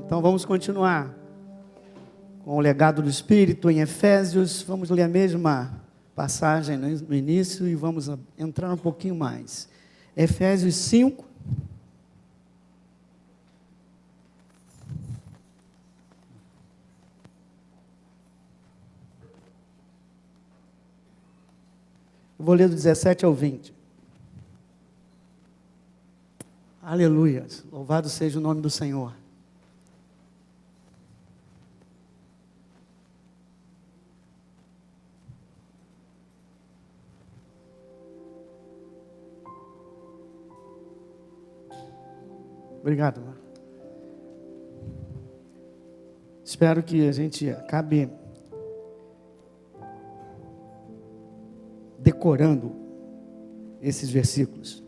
Então vamos continuar com o legado do Espírito em Efésios. Vamos ler a mesma passagem no início e vamos entrar um pouquinho mais. Efésios 5. Eu vou ler do 17 ao 20. Aleluia, louvado seja o nome do Senhor. Obrigado, Marco. Espero que a gente acabe decorando esses versículos.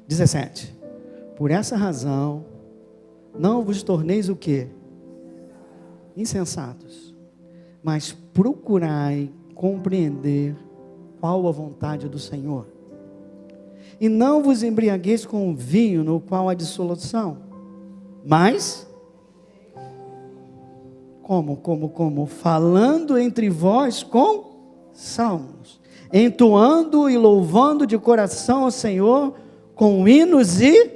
17. Por essa razão, não vos torneis o quê? Insensatos, mas procurai compreender qual a vontade do Senhor. E não vos embriagueis com vinho no qual há dissolução, mas, como? Falando entre vós com salmos, entoando e louvando de coração ao Senhor, com hinos e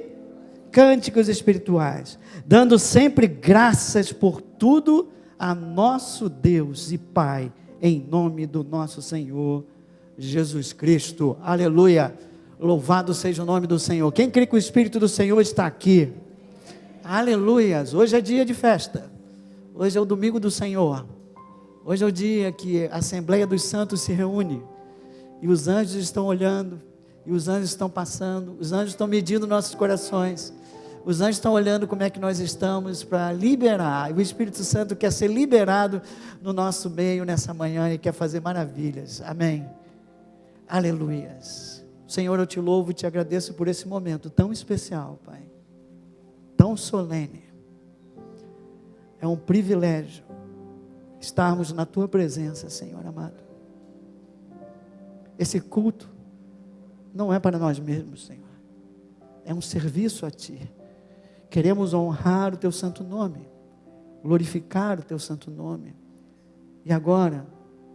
cânticos espirituais, dando sempre graças por tudo a nosso Deus e Pai, em nome do nosso Senhor Jesus Cristo. Aleluia. Louvado seja o nome do Senhor. Quem crê que o Espírito do Senhor está aqui? Aleluias. Hoje é dia de festa. Hoje é o domingo do Senhor. Hoje é o dia que a Assembleia dos Santos se reúne. E os anjos estão olhando. E os anjos estão passando. Os anjos estão medindo nossos corações. Os anjos estão olhando como é que nós estamos para liberar. E o Espírito Santo quer ser liberado no nosso meio nessa manhã e quer fazer maravilhas. Amém. Aleluias. Senhor, eu te louvo e te agradeço por esse momento tão especial, Pai, tão solene. É um privilégio estarmos na Tua presença, Senhor amado. Esse culto não é para nós mesmos, Senhor, é um serviço a Ti. Queremos honrar o Teu santo nome, glorificar o Teu santo nome, e agora,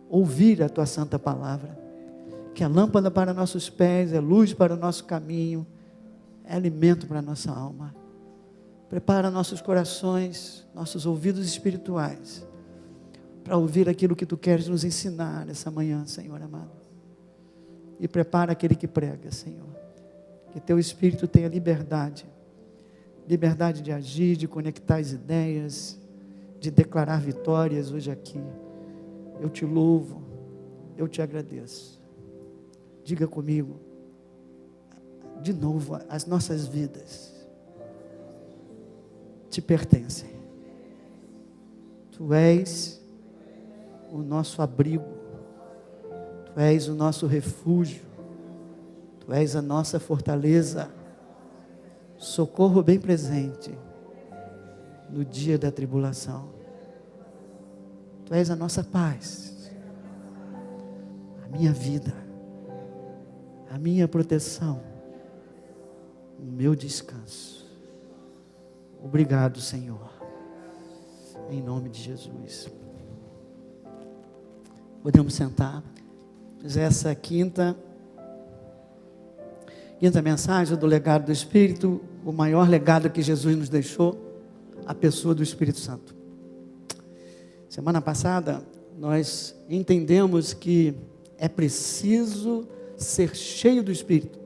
ouvir a Tua santa palavra, que é lâmpada para nossos pés, é luz para o nosso caminho, é alimento para a nossa alma. Prepara nossos corações, nossos ouvidos espirituais, para ouvir aquilo que Tu queres nos ensinar essa manhã, Senhor amado. E prepara aquele que prega, Senhor. Que Teu Espírito tenha liberdade de agir, de conectar as ideias, de declarar vitórias hoje aqui. Eu te louvo, eu te agradeço. Diga comigo, de novo, as nossas vidas te pertencem. Tu és o nosso abrigo, Tu és o nosso refúgio, Tu és a nossa fortaleza, socorro bem presente no dia da tribulação. Tu és a nossa paz, a minha vida, a minha proteção, o meu descanso. Obrigado, Senhor, em nome de Jesus. Podemos sentar. Essa quinta mensagem do legado do Espírito, o maior legado que Jesus nos deixou, a pessoa do Espírito Santo. Semana passada, nós entendemos que é preciso ser cheio do Espírito.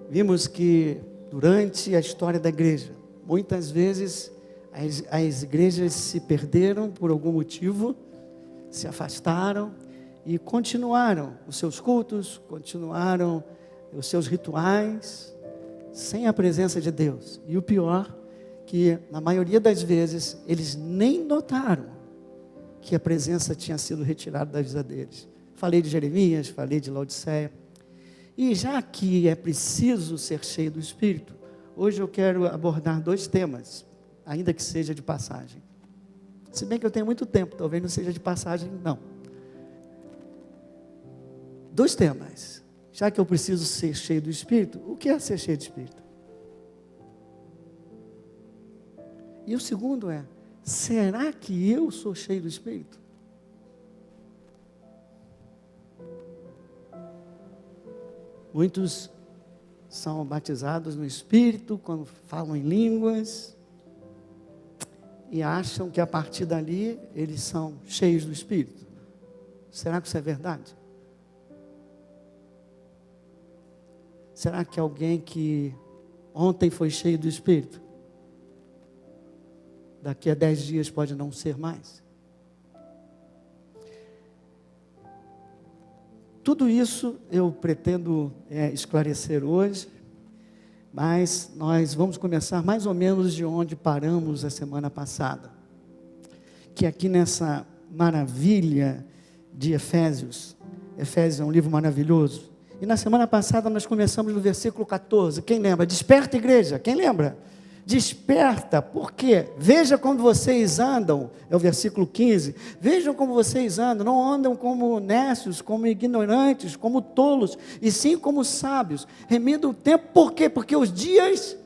Vimos que durante a história da igreja, muitas vezes as igrejas se perderam por algum motivo, se afastaram e continuaram os seus cultos, continuaram os seus rituais, sem a presença de Deus. E o pior, que na maioria das vezes, eles nem notaram que a presença tinha sido retirada da vida deles. Falei de Jeremias, falei de Laodiceia. E já que é preciso ser cheio do Espírito, hoje eu quero abordar 2 temas, ainda que seja de passagem. Se bem que eu tenho muito tempo, talvez não seja de passagem, não. 2 temas. Já que eu preciso ser cheio do Espírito, o que é ser cheio do Espírito? E o segundo é: será que eu sou cheio do Espírito? Muitos são batizados no Espírito quando falam em línguas e acham que a partir dali eles são cheios do Espírito. Será que isso é verdade? Será que alguém que ontem foi cheio do Espírito, daqui a 10 dias pode não ser mais? Tudo isso eu pretendo esclarecer hoje, mas nós vamos começar mais ou menos de onde paramos a semana passada, que aqui nessa maravilha de Efésios. Efésios é um livro maravilhoso, e na semana passada nós começamos no versículo 14, quem lembra? Desperta, igreja, quem lembra? Desperta, por quê? Veja como vocês andam, é o versículo 15, vejam como vocês andam, não andam como nécios, como ignorantes, como tolos, e sim como sábios, remindo o tempo, por quê? Porque os dias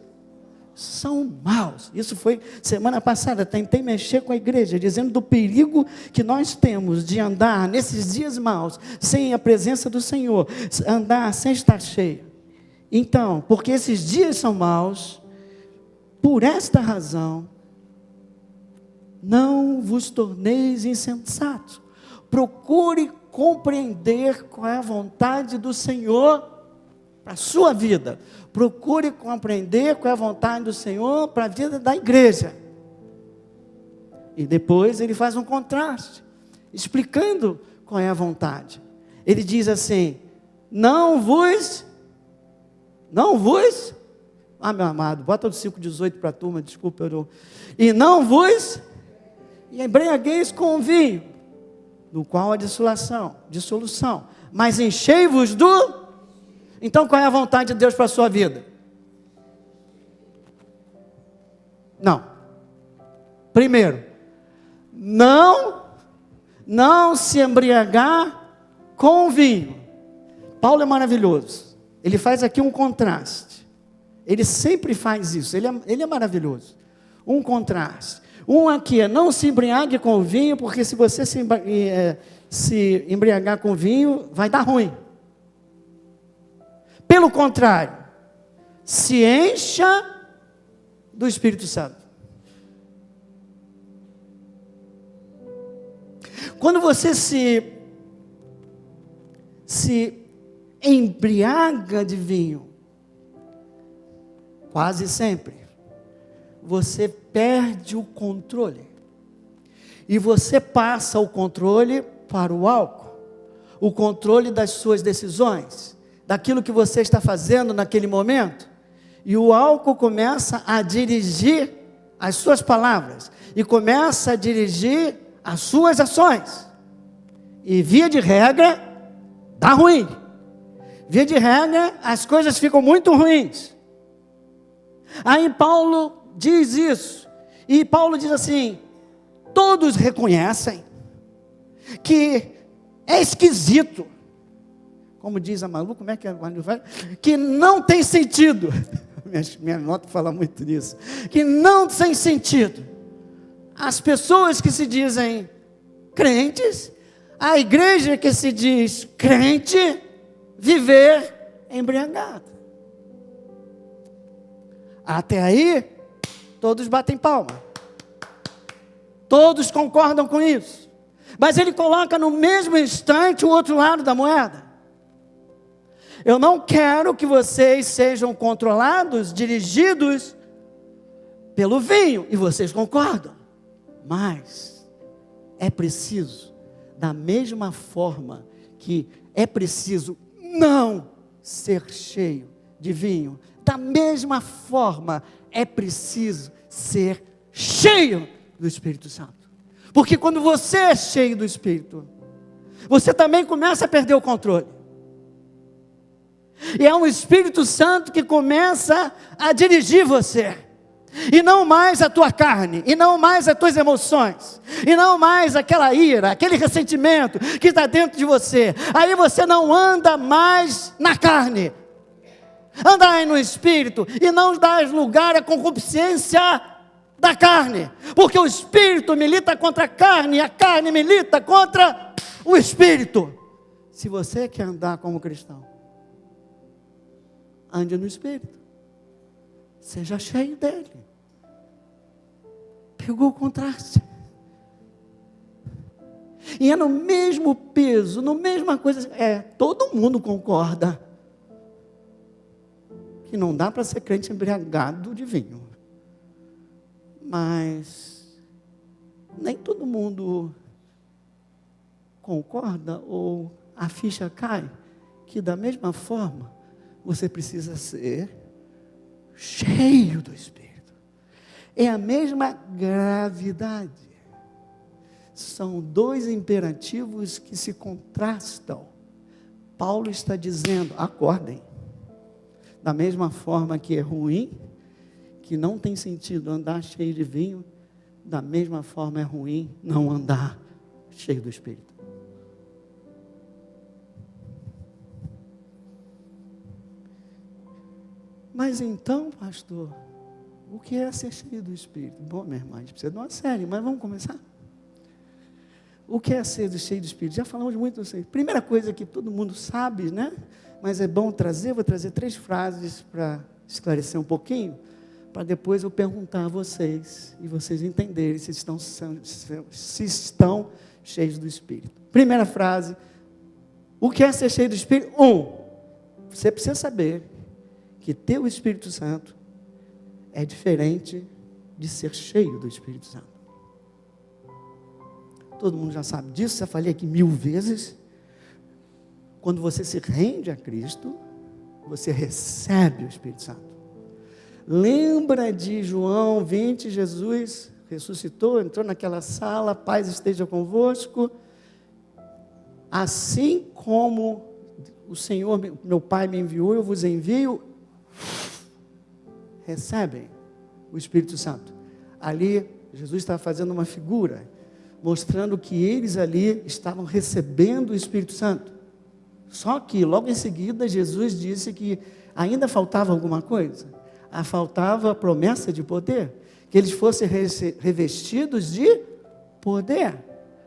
são maus. Isso foi semana passada, tentei mexer com a igreja, dizendo do perigo que nós temos de andar nesses dias maus, sem a presença do Senhor, andar sem estar cheio. Então, porque esses dias são maus, por esta razão, não vos torneis insensatos. Procure compreender qual é a vontade do Senhor para a sua vida. Procure compreender qual é a vontade do Senhor para a vida da igreja. E depois ele faz um contraste, explicando qual é a vontade. Ele diz assim: não vos, meu amado, bota o 5,18 para a turma, desculpa, e não vos embriagueis com vinho, no qual há dissolução, mas enchei-vos do... Então qual é a vontade de Deus para a sua vida? Não. Primeiro, não se embriagar com vinho. Paulo é maravilhoso, ele faz aqui um contraste. Ele sempre faz isso, ele é maravilhoso. Um contraste. Um aqui é: não se embriague com vinho, porque se você se embriagar com vinho, vai dar ruim. Pelo contrário, se encha do Espírito Santo. Quando você se embriaga de vinho, quase sempre, você perde o controle. E você passa o controle para o álcool. O controle das suas decisões, daquilo que você está fazendo naquele momento. E o álcool começa a dirigir as suas palavras. E começa a dirigir as suas ações. E via de regra, dá ruim. Via de regra, as coisas ficam muito ruins. Aí Paulo diz isso, e Paulo diz assim: todos reconhecem que é esquisito, como diz a Malu, como é que é? Que não tem sentido, minha nota fala muito nisso, que não tem sentido, as pessoas que se dizem crentes, a igreja que se diz crente, viver embriagado. Até aí, todos batem palma. Todos concordam com isso. Mas ele coloca no mesmo instante o outro lado da moeda. Eu não quero que vocês sejam controlados, dirigidos pelo vinho. E vocês concordam. Mas é preciso, da mesma forma que é preciso não ser cheio de vinho, da mesma forma, é preciso ser cheio do Espírito Santo. Porque quando você é cheio do Espírito, você também começa a perder o controle. E é um Espírito Santo que começa a dirigir você. E não mais a tua carne, e não mais as tuas emoções, e não mais aquela ira, aquele ressentimento que está dentro de você. Aí você não anda mais na carne, anda aí no Espírito, e não dá lugar à concupiscência da carne, porque o espírito milita contra a carne, e a carne milita contra o espírito. Se você quer andar como cristão, ande no espírito, seja cheio dele. Pegou o contraste, e é no mesmo peso, no mesma coisa, todo mundo concorda que não dá para ser crente embriagado de vinho, mas nem todo mundo concorda, ou a ficha cai, que da mesma forma, você precisa ser cheio do Espírito. É a mesma gravidade. São dois imperativos que se contrastam. Paulo está dizendo, acordem. Da mesma forma que é ruim, que não tem sentido andar cheio de vinho, da mesma forma é ruim não andar cheio do Espírito. Mas então, pastor, o que é ser cheio do Espírito? Bom, minha irmã, a gente precisa de uma série, mas vamos começar? O que é ser cheio do Espírito? Já falamos muito disso aí. Primeira coisa que todo mundo sabe, né? Mas é bom trazer, vou trazer 3 frases para esclarecer um pouquinho, para depois eu perguntar a vocês, e vocês entenderem se estão cheios do Espírito. Primeira frase, o que é ser cheio do Espírito? Você precisa saber que ter o Espírito Santo é diferente de ser cheio do Espírito Santo. Todo mundo já sabe disso, já falei aqui 1000 vezes. Quando você se rende a Cristo, você recebe o Espírito Santo. Lembra de João 20, Jesus ressuscitou, entrou naquela sala, paz esteja convosco. Assim como o Senhor, meu Pai me enviou, eu vos envio. Recebem o Espírito Santo. Ali, Jesus estava fazendo uma figura, mostrando que eles ali estavam recebendo o Espírito Santo. Só que logo em seguida Jesus disse que ainda faltava alguma coisa. Faltava a promessa de poder, que eles fossem revestidos de poder.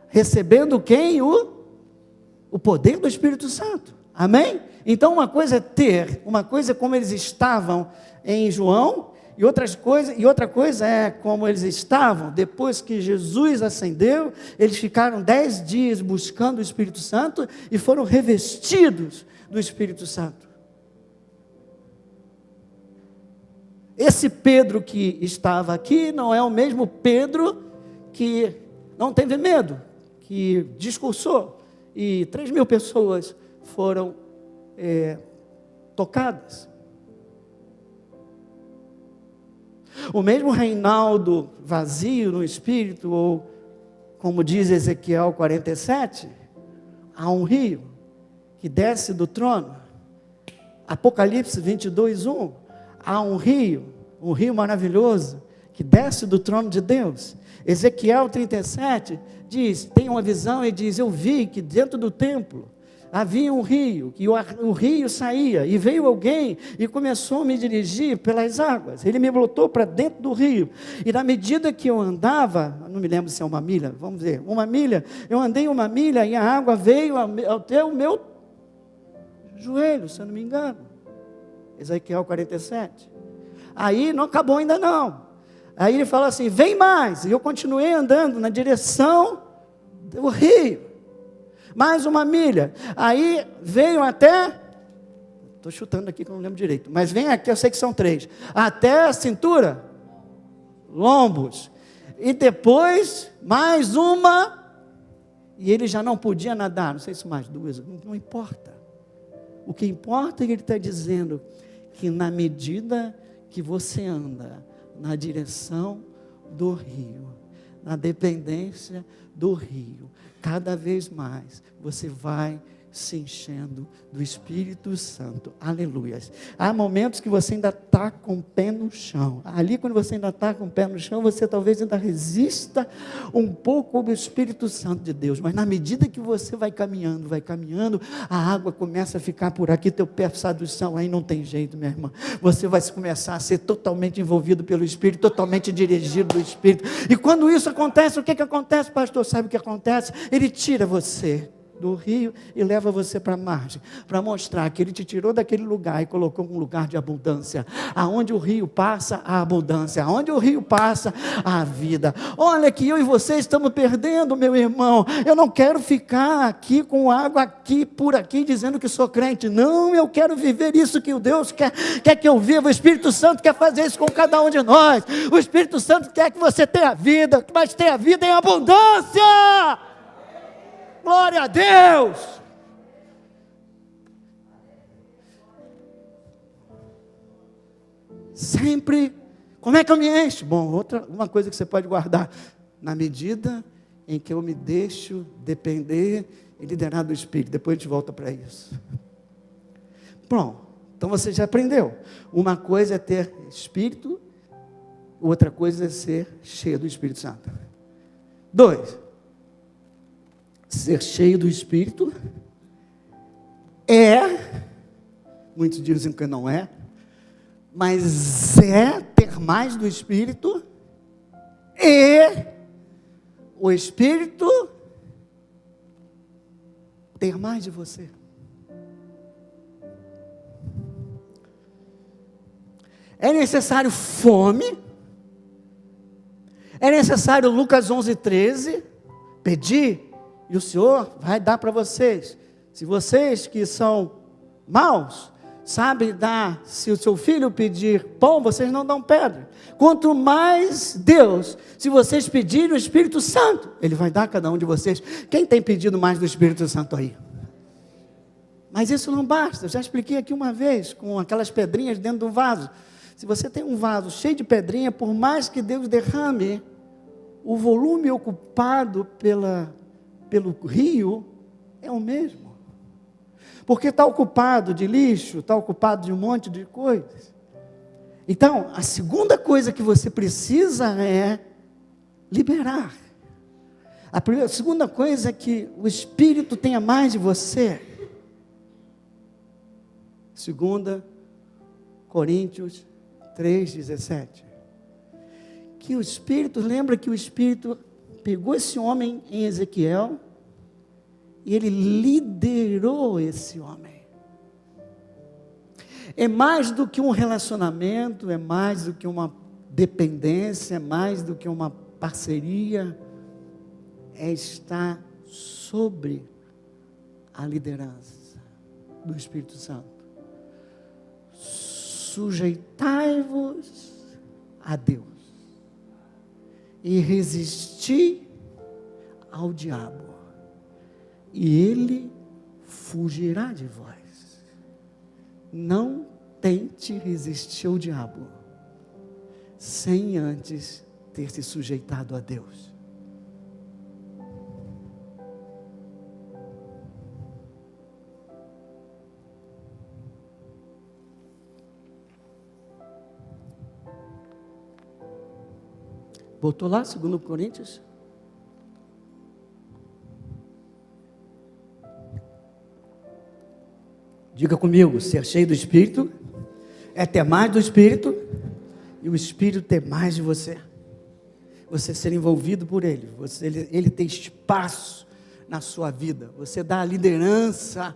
Recebendo quem? O poder do Espírito Santo. Amém? Então uma coisa é ter, uma coisa é como eles estavam em João, e outra coisa é como eles estavam depois que Jesus ascendeu. Eles ficaram 10 dias buscando o Espírito Santo e foram revestidos do Espírito Santo. Esse Pedro que estava aqui não é o mesmo Pedro que não teve medo, que discursou, e 3.000 pessoas foram tocadas. O mesmo Reinaldo vazio no espírito, ou como diz Ezequiel 47, há um rio que desce do trono. Apocalipse 22:1, há um rio maravilhoso que desce do trono de Deus. Ezequiel 37 diz, tem uma visão e diz, eu vi que dentro do templo havia um rio, que o rio saía, e veio alguém e começou a me dirigir pelas águas. Ele me botou para dentro do rio, e na medida que eu andava, não me lembro se é uma milha, vamos ver, uma milha, eu andei uma milha e a água veio até o meu joelho, se eu não me engano. Ezequiel 47. Aí não acabou ainda não. Aí ele fala assim, vem mais, e eu continuei andando na direção do rio. Mais uma milha, aí veio até, estou chutando aqui que eu não lembro direito, mas vem aqui, eu sei que são 3, até a cintura, lombos, e depois mais uma, e ele já não podia nadar, não sei se mais 2, não importa, o que importa é que ele está dizendo, que na medida que você anda na direção do rio, na dependência do rio, cada vez mais você vai se enchendo do Espírito Santo. Aleluia. Há momentos que você ainda está com o pé no chão. Ali, quando você ainda está com o pé no chão, você talvez ainda resista um pouco ao Espírito Santo de Deus. Mas na medida que você vai caminhando, a água começa a ficar por aqui, teu pé sai do chão, aí não tem jeito, minha irmã. Você vai começar a ser totalmente envolvido pelo Espírito, totalmente dirigido do Espírito. E quando isso acontece, o que acontece, pastor? Sabe o que acontece? Ele tira você do rio e leva você para a margem, para mostrar que Ele te tirou daquele lugar e colocou um lugar de abundância. Aonde o rio passa, a abundância. Aonde o rio passa, a vida. Olha que eu e você estamos perdendo, meu irmão. Eu não quero ficar aqui com água aqui, por aqui, dizendo que sou crente. Não, eu quero viver isso que o Deus quer que eu viva. O Espírito Santo quer fazer isso com cada um de nós. O Espírito Santo quer que você tenha vida, mas tenha vida em abundância. Glória a Deus! Sempre, como é que eu me encho? Bom, uma coisa que você pode guardar, na medida em que eu me deixo depender e liderar do Espírito. Depois a gente volta para isso. Pronto, então você já aprendeu. Uma coisa é ter Espírito, outra coisa é ser cheio do Espírito Santo. 2. Ser cheio do Espírito muitos dizem que não é, mas é ter mais do Espírito e o Espírito ter mais de você. É necessário fome, é necessário Lucas 11:13, pedir, e o Senhor vai dar para vocês. Se vocês que são maus, sabem dar, se o seu filho pedir pão, vocês não dão pedra. Quanto mais Deus, se vocês pedirem o Espírito Santo, Ele vai dar a cada um de vocês. Quem tem pedido mais do Espírito Santo aí? Mas isso não basta, eu já expliquei aqui uma vez, com aquelas pedrinhas dentro do vaso. Se você tem um vaso cheio de pedrinha, por mais que Deus derrame, o volume ocupado pelo rio é o mesmo, porque está ocupado de lixo, está ocupado de um monte de coisas. Então, a segunda coisa que você precisa é liberar. A segunda coisa é que o Espírito tenha mais de você. 2 Coríntios 3:17. Que o Espírito, lembra que o Espírito pegou esse homem em Ezequiel e ele liderou esse homem. É mais do que um relacionamento, é mais do que uma dependência, é mais do que uma parceria, é estar sobre a liderança do Espírito Santo. Sujeitai-vos a Deus e resisti ao diabo, e ele fugirá de vós. Não tente resistir ao diabo sem antes ter se sujeitado a Deus. Voltou lá, 2 Coríntios? Diga comigo, ser cheio do Espírito é ter mais do Espírito e o Espírito ter mais de você. Você ser envolvido por Ele, Ele ter espaço na sua vida. Você dá a liderança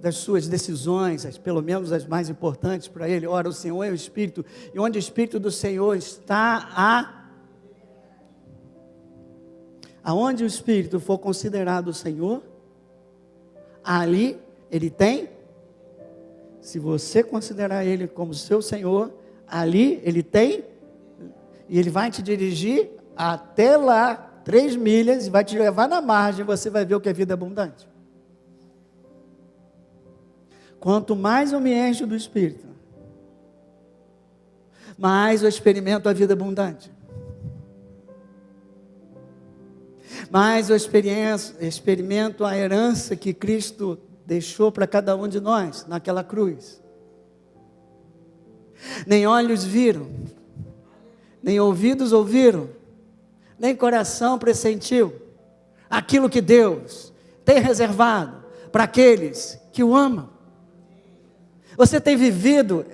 das suas decisões, pelo menos as mais importantes para Ele. Ora, o Senhor é o Espírito, e onde o Espírito do Senhor está, aonde o Espírito for considerado o Senhor, ali Ele tem. Se você considerar Ele como seu Senhor, ali Ele tem, e Ele vai te dirigir até lá, 3 milhas, e vai te levar na margem, você vai ver o que é vida abundante. Quanto mais eu me encho do Espírito, mais eu experimento a vida abundante. Mais eu experimento a herança que Cristo deixou para cada um de nós naquela cruz. Nem olhos viram, nem ouvidos ouviram, nem coração pressentiu aquilo que Deus tem reservado para aqueles que o amam. Você tem vivido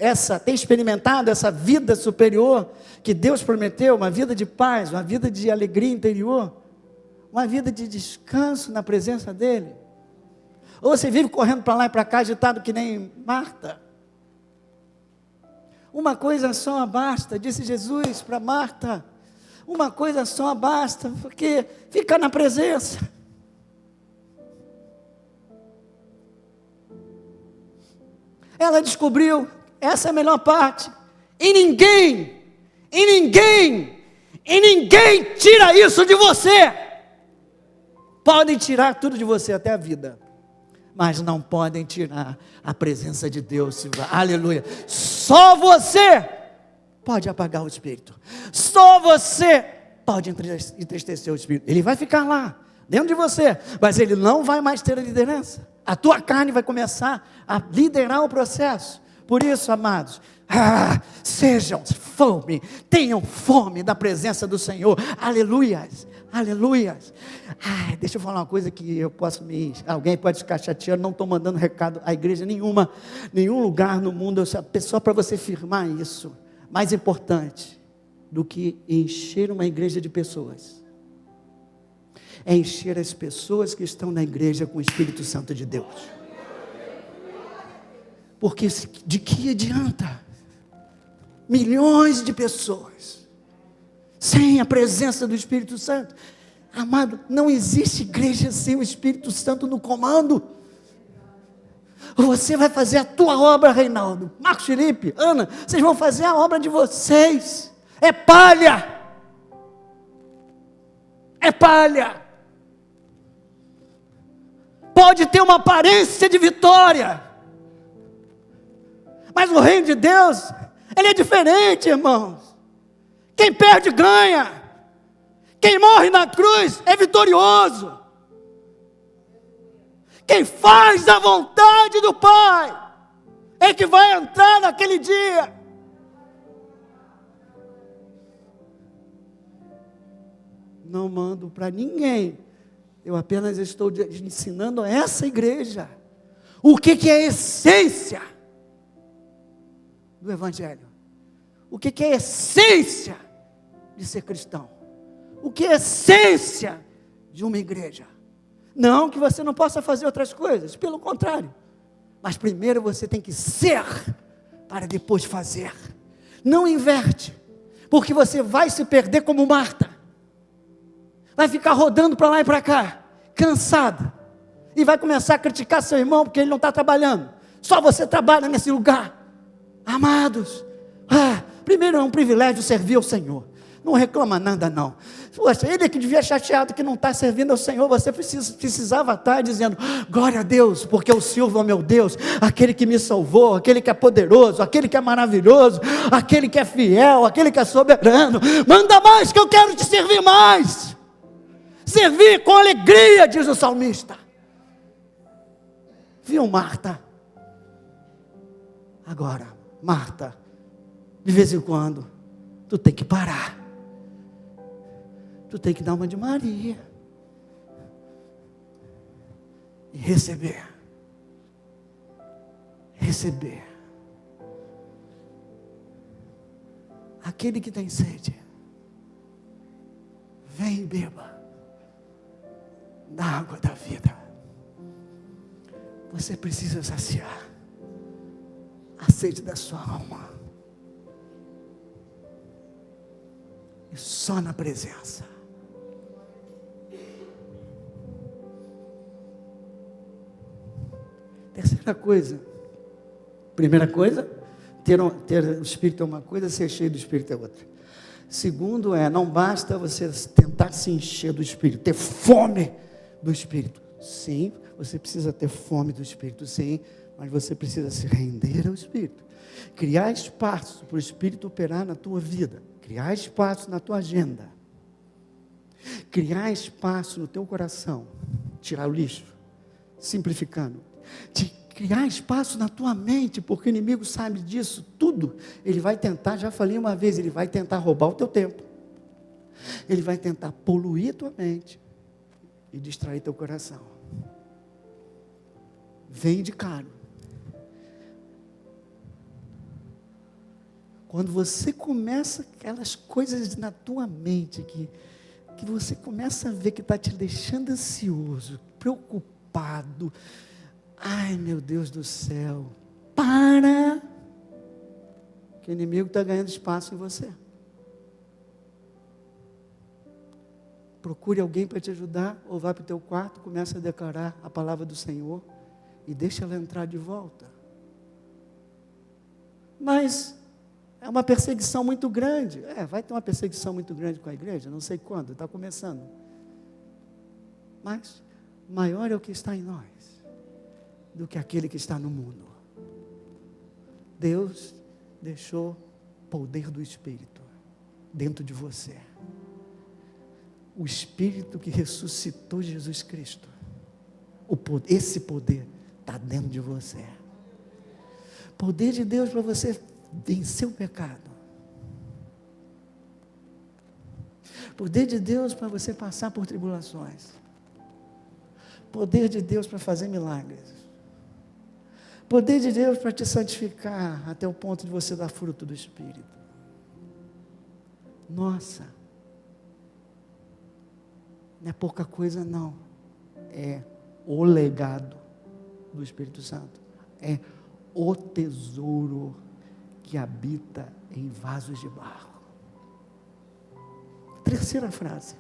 tem experimentado essa vida superior que Deus prometeu, uma vida de paz, uma vida de alegria interior, uma vida de descanso na presença dEle? Ou você vive correndo para lá e para cá, agitado que nem Marta? Uma coisa só basta, disse Jesus para Marta, uma coisa só basta, porque fica na presença. Ela descobriu, essa é a melhor parte, e ninguém tira isso de você. Podem tirar tudo de você, até a vida, mas não podem tirar a presença de Deus. Aleluia. Só você pode apagar o Espírito, só você pode entristecer o Espírito. Ele vai ficar lá, dentro de você, mas ele não vai mais ter a liderança. A tua carne vai começar a liderar o processo. Por isso, amados, tenham fome da presença do Senhor. Aleluias, aleluias. Deixa eu falar uma coisa que alguém pode ficar chateado. Não estou mandando recado à igreja nenhuma, nenhum lugar no mundo, só para você firmar isso. Mais importante do que encher uma igreja de pessoas é encher as pessoas que estão na igreja com o Espírito Santo de Deus. Porque de que adianta milhões de pessoas sem a presença do Espírito Santo? Amado, não existe igreja sem o Espírito Santo no comando. Você vai fazer a tua obra, Reinaldo, Marcos Felipe, Ana, vocês vão fazer a obra de vocês. É palha. É palha. Pode ter uma aparência de vitória, mas o reino de Deus, ele é diferente, irmãos. Quem perde, ganha. Quem morre na cruz é vitorioso. Quem faz a vontade do Pai é que vai entrar naquele dia. Não mando para ninguém. Eu apenas estou ensinando a essa igreja o que é a essência do Evangelho. O que é a essência de ser cristão. O que é a essência de uma igreja. Não que você não possa fazer outras coisas, pelo contrário. Mas primeiro você tem que ser, para depois fazer. Não inverte, porque você vai se perder como Marta. Vai ficar rodando para lá e para cá, cansado, e vai começar a criticar seu irmão, porque ele não está trabalhando. Só você trabalha nesse lugar. Amados, primeiro é um privilégio servir ao Senhor. Não reclama nada não. Poxa, ele que devia chateado que não está servindo ao Senhor. Você precisava estar dizendo: glória a Deus, porque eu sirvo ao meu Deus, aquele que me salvou, aquele que é poderoso, aquele que é maravilhoso, aquele que é fiel, aquele que é soberano. Manda mais, que eu quero te servir mais. Servir com alegria, diz o salmista. Viu, Marta? Agora, Marta, de vez em quando tu tem que parar. Tu tem que dar uma de Maria e receber. Aquele que tem sede, vem e beba da água da vida. Você precisa saciar a sede da sua alma, e só na presença. Terceira coisa. Primeira coisa, ter o Espírito é uma coisa, ser cheio do Espírito é outra. Segundo não basta você tentar se encher do Espírito, ter fome do Espírito. Sim, você precisa ter fome do Espírito, sim, mas você precisa se render ao Espírito. Criar espaço para o Espírito operar na tua vida. Criar espaço na tua agenda. Criar espaço no teu coração. Tirar o lixo. Simplificando. de criar espaço na tua mente, porque o inimigo sabe disso tudo. Ele vai tentar, já falei uma vez, ele vai tentar roubar o teu tempo. Ele vai tentar poluir a tua mente e distrair teu coração. Vem de caro. Quando você começa aquelas coisas na tua mente que você começa a ver que está te deixando ansioso, preocupado. Ai, meu Deus do céu. Para! Que o inimigo está ganhando espaço em você. Procure alguém para te ajudar, ou vá para o teu quarto, comece a declarar a palavra do Senhor e deixa ela entrar de volta. Mas é uma perseguição muito grande. Vai ter uma perseguição muito grande com a igreja, não sei quando, está começando. Mas maior é o que está em nós do que aquele que está no mundo. Deus deixou o poder do Espírito dentro de você. O Espírito que ressuscitou Jesus Cristo. Esse poder está dentro de você. Poder de Deus para você vencer o pecado. Poder de Deus para você passar por tribulações. Poder de Deus para fazer milagres. Poder de Deus para te santificar até o ponto de você dar fruto do Espírito. Nossa, não é pouca coisa não. É o legado do Espírito Santo. É o tesouro que habita em vasos de barro. Terceira frase.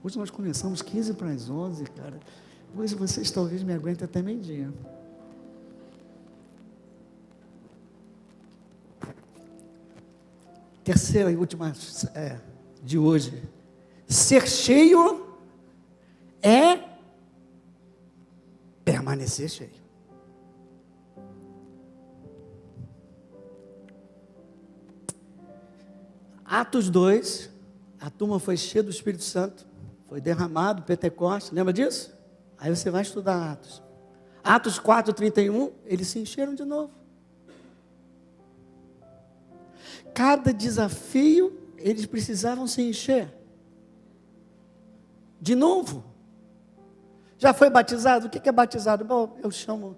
Hoje nós começamos 15 para as 11, cara. Hoje vocês talvez me aguentem até meio-dia. Terceira e última de hoje. Ser cheio é permanecer cheio. Atos 2, a turma foi cheia do Espírito Santo, foi derramado, Pentecostes, lembra disso? Aí você vai estudar Atos. Atos 4:31, eles se encheram de novo. Cada desafio, eles precisavam se encher. De novo. Já foi batizado? O que é batizado? Bom, eu chamo...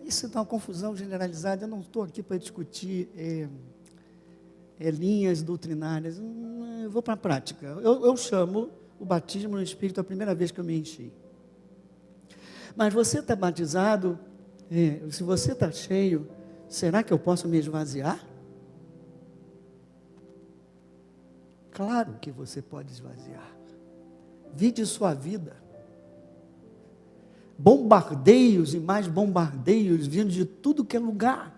Isso dá uma confusão generalizada, eu não estou aqui para discutir linhas doutrinárias, eu vou para a prática. Eu chamo o batismo no Espírito a primeira vez que eu me enchi. Mas você está batizado, se você está cheio, será que eu posso me esvaziar? Claro que você pode esvaziar. Vide sua vida. Bombardeios e mais bombardeios vindo de tudo que é lugar.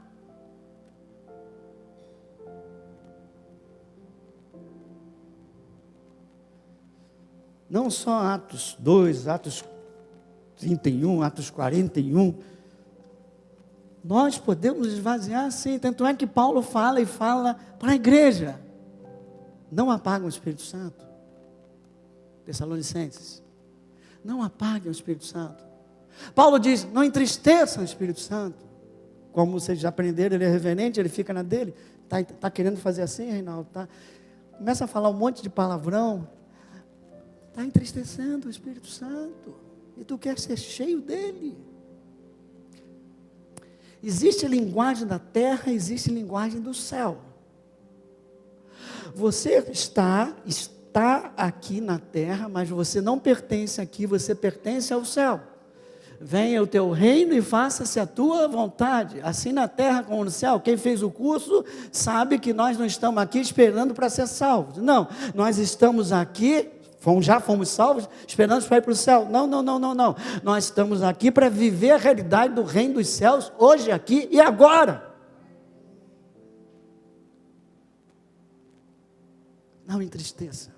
Não só Atos 2, Atos 31, Atos 41. Nós podemos esvaziar sim. Tanto é que Paulo fala para a igreja. Não apaguem o Espírito Santo. Tessalonicenses. Não apaguem o Espírito Santo. Paulo diz, não entristeçam o Espírito Santo. Como vocês já aprenderam, ele é reverente, ele fica na dele. Está querendo fazer assim, Reinaldo? Começa a falar um monte de palavrão. Está entristecendo o Espírito Santo. E tu quer ser cheio dele. Existe linguagem da terra, existe linguagem do céu. Você está aqui na terra, mas você não pertence aqui, você pertence ao céu. Venha o teu reino e faça-se a tua vontade, assim na terra como no céu. Quem fez o curso sabe que nós não estamos aqui esperando para ser salvos. Não, nós estamos aqui, já fomos salvos, esperando para ir para o céu. Não. Nós estamos aqui para viver a realidade do reino dos céus, hoje, aqui e agora. Não entristeça.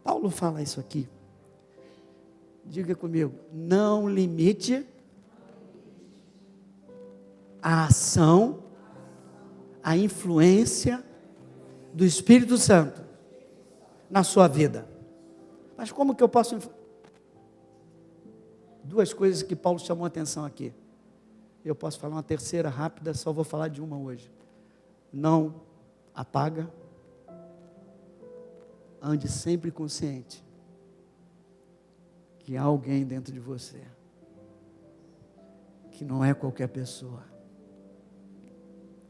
Paulo fala isso aqui. Diga comigo, não limite a ação, a influência do Espírito Santo na sua vida. Mas como que eu posso... duas coisas que Paulo chamou a atenção aqui. Eu posso falar uma terceira rápida, só vou falar de uma hoje. Não apaga, ande sempre consciente que há alguém dentro de você, que não é qualquer pessoa.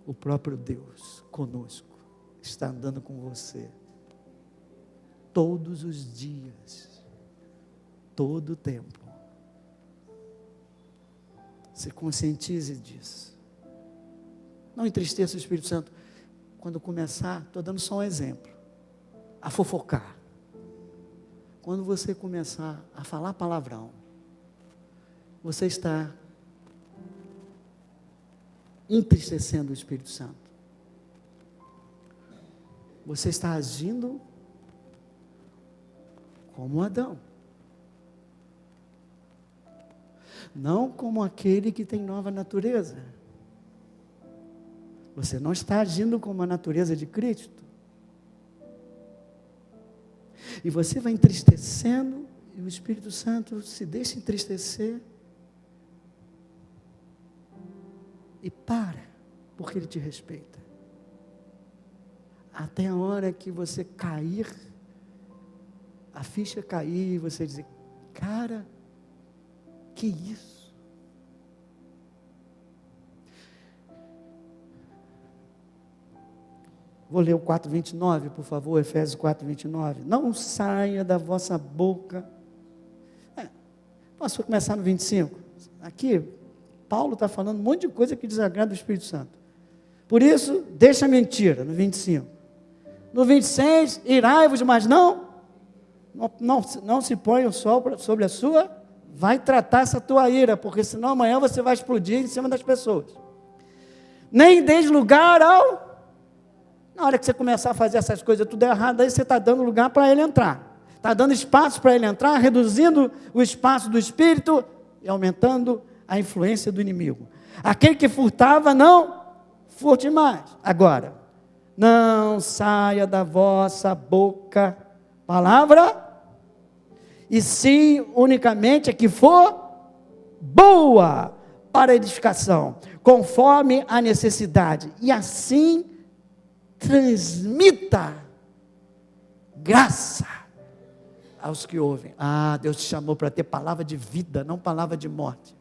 O próprio Deus conosco está andando com você todos os dias, todo o tempo. Se conscientize disso. Não entristeça o Espírito Santo. Quando começar, estou dando só um exemplo, a fofocar. Quando você começar a falar palavrão, você está entristecendo o Espírito Santo. Você está agindo como Adão. Não como aquele que tem nova natureza. Você não está agindo como a natureza de Cristo. E você vai entristecendo, e o Espírito Santo se deixa entristecer. E para, porque Ele te respeita. Até a hora que você cair, a ficha cair, e você dizer, cara, que isso? Vou ler o 4:29, por favor, Efésios 4:29. Não saia da vossa boca. Posso começar no 25? Aqui, Paulo está falando um monte de coisa que desagrada o Espírito Santo. Por isso, deixa a mentira, no 25. No 26, irai-vos, mas não se ponha o sol sobre a sua, vai tratar essa tua ira, porque senão amanhã você vai explodir em cima das pessoas. Nem deis lugar ao... Na hora que você começar a fazer essas coisas tudo errado, aí você está dando lugar para ele entrar. Está dando espaço para ele entrar, reduzindo o espaço do Espírito e aumentando a influência do inimigo. Aquele que furtava, não furte mais. Agora, não saia da vossa boca palavra, e sim unicamente a que for boa para edificação, conforme a necessidade, e assim transmita graça aos que ouvem. Deus te chamou para ter palavra de vida, não palavra de morte,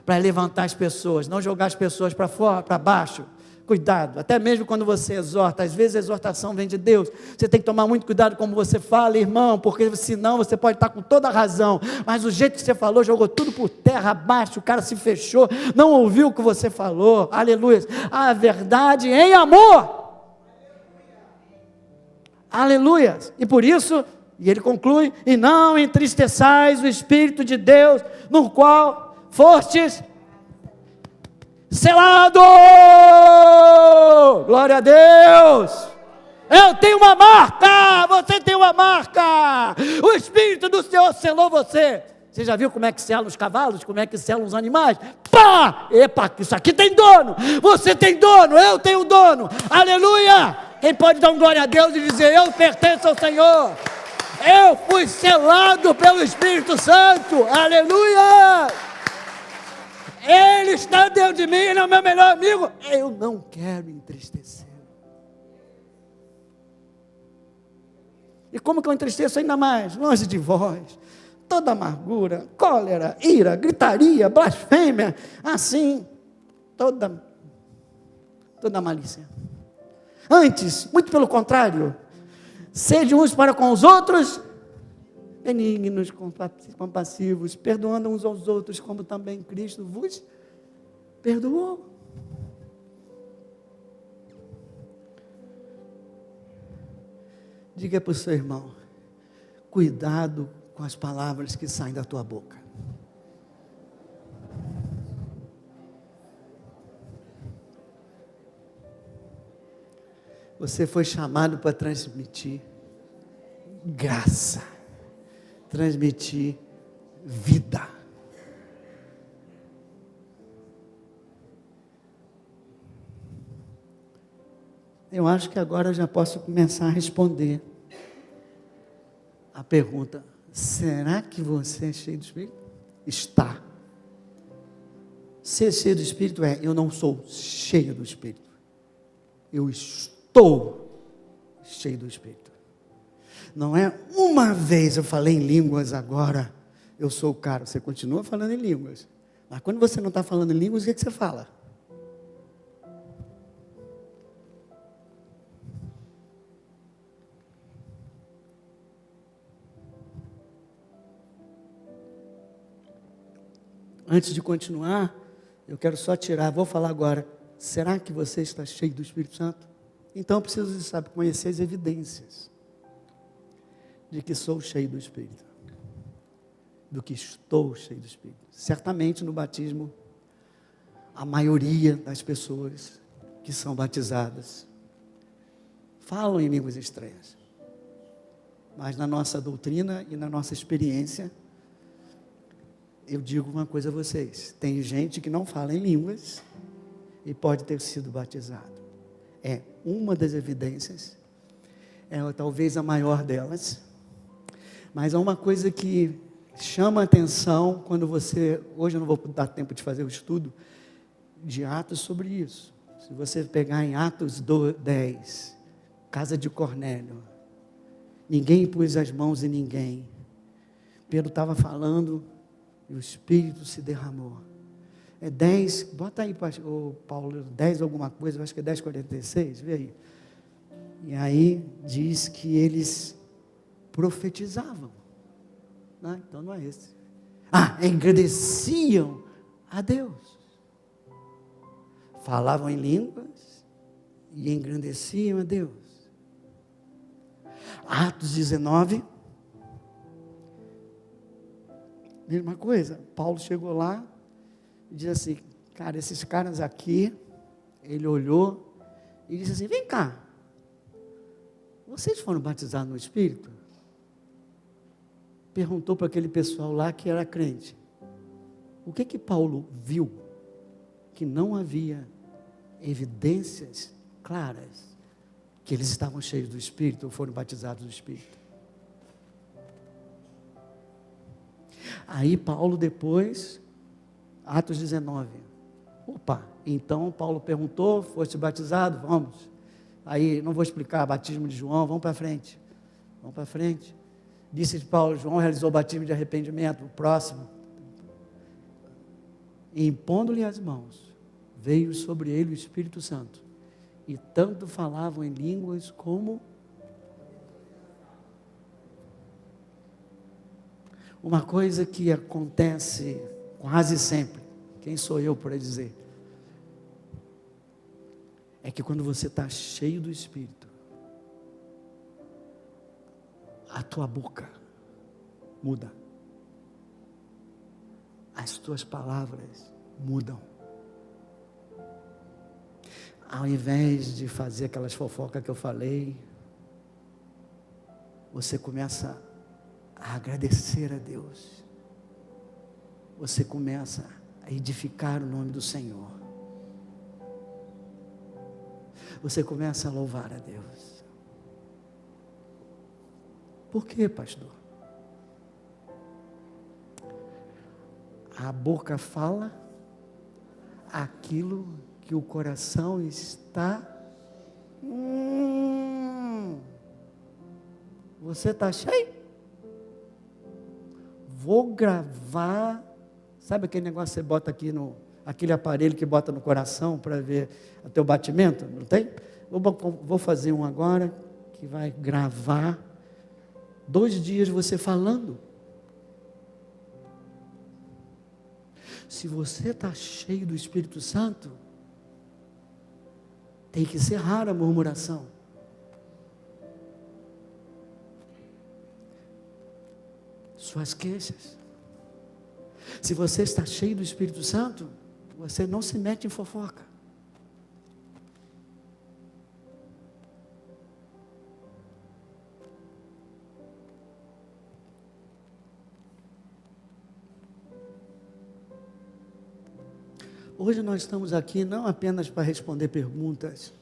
para levantar as pessoas, não jogar as pessoas para fora, para baixo. Cuidado, até mesmo quando você exorta, às vezes a exortação vem de Deus, você tem que tomar muito cuidado como você fala, irmão, porque senão você pode estar com toda a razão, mas o jeito que você falou, jogou tudo por terra abaixo, o cara se fechou, não ouviu o que você falou, aleluia, a verdade em amor, aleluia, e por isso, e ele conclui, e não entristeçais o Espírito de Deus, no qual fostes selado, glória a Deus. Eu tenho uma marca, você tem uma marca, o Espírito do Senhor selou você. Você já viu como é que selam os cavalos, como é que selam os animais? Pá, epa, isso aqui tem dono, você tem dono, eu tenho dono, aleluia. Quem pode dar um glória a Deus e dizer, eu pertenço ao Senhor, eu fui selado pelo Espírito Santo, aleluia. Ele está dentro de mim, Ele é o meu melhor amigo. Eu não quero entristecer. E como que eu entristeço ainda mais? Longe de vós, toda amargura, cólera, ira, gritaria, blasfêmia, assim, toda malícia. Antes, muito pelo contrário, sede uns para com os outros, benignos, compassivos, perdoando uns aos outros, como também Cristo vos perdoou. Diga para o seu irmão, cuidado com as palavras que saem da tua boca. Você foi chamado para transmitir graça, transmitir vida. Eu acho que agora eu já posso começar a responder a pergunta: será que você é cheio do Espírito? está. Ser cheio do Espírito eu não sou cheio do Espírito. Eu estou cheio do Espírito. Não é uma vez eu falei em línguas, agora eu sou o cara. Você continua falando em línguas. Mas quando você não está falando em línguas, o que você fala? Antes de continuar, eu quero só tirar, vou falar agora. Será que você está cheio do Espírito Santo? Então eu preciso, sabe, conhecer as evidências de que sou cheio do Espírito. Do que estou cheio do Espírito. Certamente no batismo, a maioria das pessoas que são batizadas falam em línguas estranhas. Mas na nossa doutrina e na nossa experiência, eu digo uma coisa a vocês: tem gente que não fala em línguas e pode ter sido batizado. É uma das evidências, talvez a maior delas, mas há uma coisa que chama a atenção quando você, hoje eu não vou dar tempo de fazer o estudo de Atos sobre isso. Se você pegar em Atos 10, casa de Cornélio, ninguém pôs as mãos em ninguém. Pedro estava falando e o Espírito se derramou. 10, bota aí, Paulo, 10 alguma coisa, eu acho que é 10:46, vê aí. E aí diz que eles profetizavam. Não, então não é esse. Engrandeciam a Deus. Falavam em línguas e engrandeciam a Deus. Atos 19. Mesma coisa, Paulo chegou lá e disse assim: cara, esses caras aqui, ele olhou e disse assim: vem cá, vocês foram batizados no Espírito? Perguntou para aquele pessoal lá que era crente. O que Paulo viu? Que não havia evidências claras que eles estavam cheios do Espírito ou foram batizados no Espírito. Aí Paulo depois, Atos 19. Então Paulo perguntou: foste batizado? Vamos. Aí, não vou explicar batismo de João, vamos para frente. Vamos para frente. Disse Paulo: João realizou o batismo de arrependimento. O próximo. E impondo-lhe as mãos, veio sobre ele o Espírito Santo. E tanto falavam em línguas como... Uma coisa que acontece quase sempre, quem sou eu para dizer? É que quando você está cheio do Espírito, a tua boca muda. As tuas palavras mudam. Ao invés de fazer aquelas fofocas que eu falei, você começa a agradecer a Deus. Você começa a edificar o nome do Senhor. Você começa a louvar a Deus. Por quê, pastor? A boca fala aquilo que o coração está... Você está cheio? Vou gravar... Sabe aquele negócio que você bota aqui aquele aparelho que bota no coração para ver o teu batimento? Não tem? Vou fazer um agora que vai gravar 2 dias você falando. Se você está cheio do Espírito Santo, tem que ser rara a murmuração. Suas queixas. Se você está cheio do Espírito Santo, você não se mete em fofoca. Hoje nós estamos aqui não apenas para responder perguntas,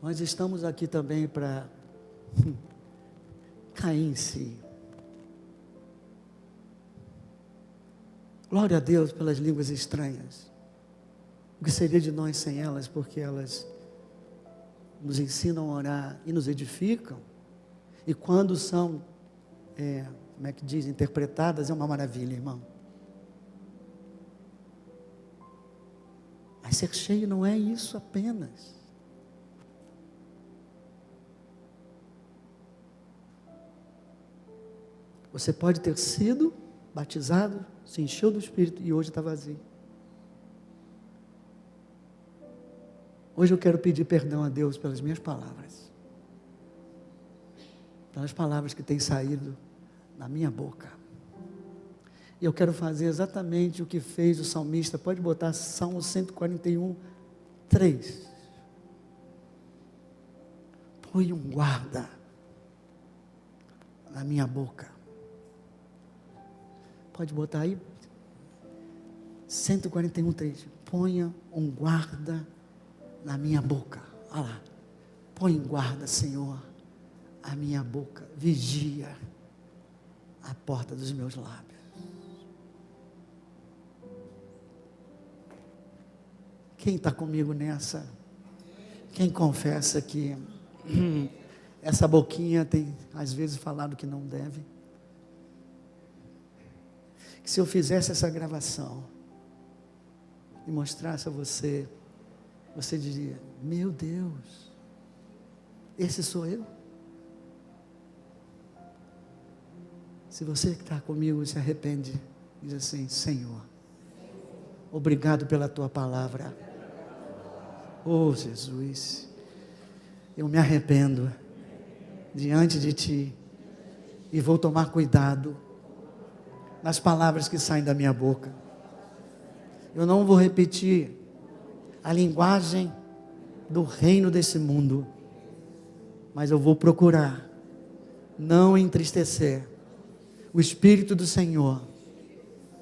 nós estamos aqui também para cair em si. Glória a Deus pelas línguas estranhas. O que seria de nós sem elas? Porque elas nos ensinam a orar e nos edificam. E quando são, como é que diz, interpretadas, é uma maravilha, irmão. Mas ser cheio não é isso apenas. Você pode ter sido batizado, se encheu do Espírito e hoje está vazio. Hoje eu quero pedir perdão a Deus pelas minhas palavras. Pelas palavras que têm saído da minha boca. E eu quero fazer exatamente o que fez o salmista. Pode botar Salmo 141, 3. Põe um guarda na minha boca. Pode botar aí? 141, 3. Ponha um guarda na minha boca. Olha lá. Põe em guarda, Senhor, a minha boca. Vigia a porta dos meus lábios. Quem está comigo nessa? Quem confessa que essa boquinha tem às vezes falado que não deve? Que se eu fizesse essa gravação e mostrasse a você, você diria: meu Deus, esse sou eu? Se você que está comigo se arrepende, diz assim: Senhor, obrigado pela tua palavra. Oh Jesus, eu me arrependo diante de ti e vou tomar cuidado nas palavras que saem da minha boca. Eu não vou repetir a linguagem do reino desse mundo, mas eu vou procurar não entristecer o Espírito do Senhor,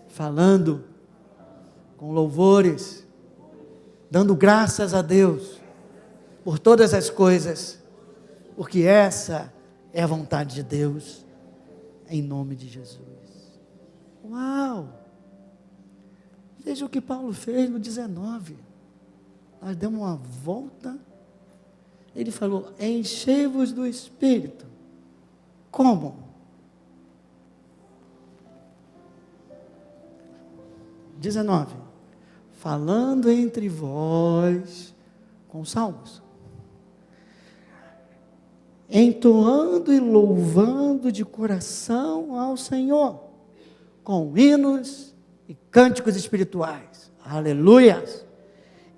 falando com louvores, dando graças a Deus por todas as coisas, porque essa é a vontade de Deus, em nome de Jesus. Uau! Veja o que Paulo fez no 19. Nós demos uma volta. Ele falou: enchei-vos do Espírito. Como? 19. Falando entre vós com salmos, entoando e louvando de coração ao Senhor, com hinos e cânticos espirituais, aleluias,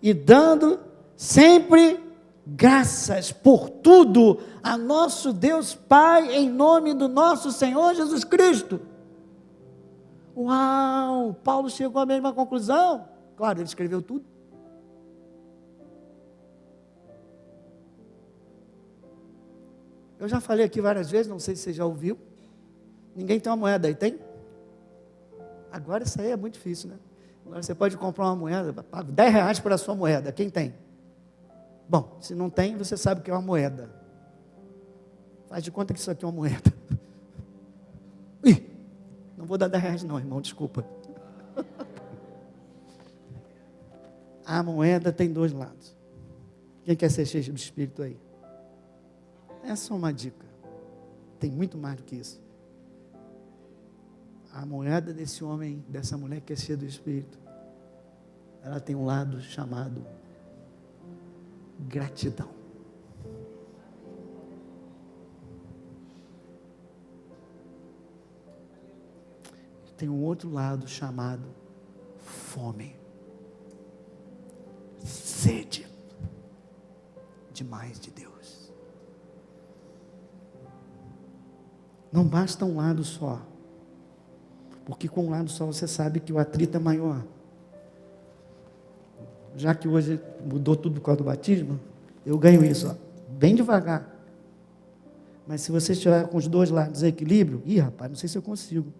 e dando sempre graças por tudo a nosso Deus Pai, em nome do nosso Senhor Jesus Cristo. Uau, Paulo chegou à mesma conclusão. Claro, ele escreveu tudo. Eu já falei aqui várias vezes, não sei se você já ouviu. Ninguém tem uma moeda aí, tem? Agora isso aí é muito difícil, né? Agora você pode comprar uma moeda, paga R$10 para a sua moeda. Quem tem? Bom, se não tem, você sabe o que é uma moeda. Faz de conta que isso aqui é uma moeda. Ih, não vou dar R$10 não, irmão, desculpa. A moeda tem dois lados. Quem quer ser cheio do Espírito aí? É só uma dica. Tem muito mais do que isso. A moeda desse homem, dessa mulher que é cheia do Espírito, ela tem um lado chamado gratidão. Tem um outro lado chamado fome, sede de mais de Deus. Não basta um lado só, porque com um lado só você sabe que o atrito é maior. Já que hoje mudou tudo por causa do batismo, eu ganho isso, ó, bem devagar. Mas se você estiver com os dois lados em equilíbrio, rapaz, não sei se eu consigo.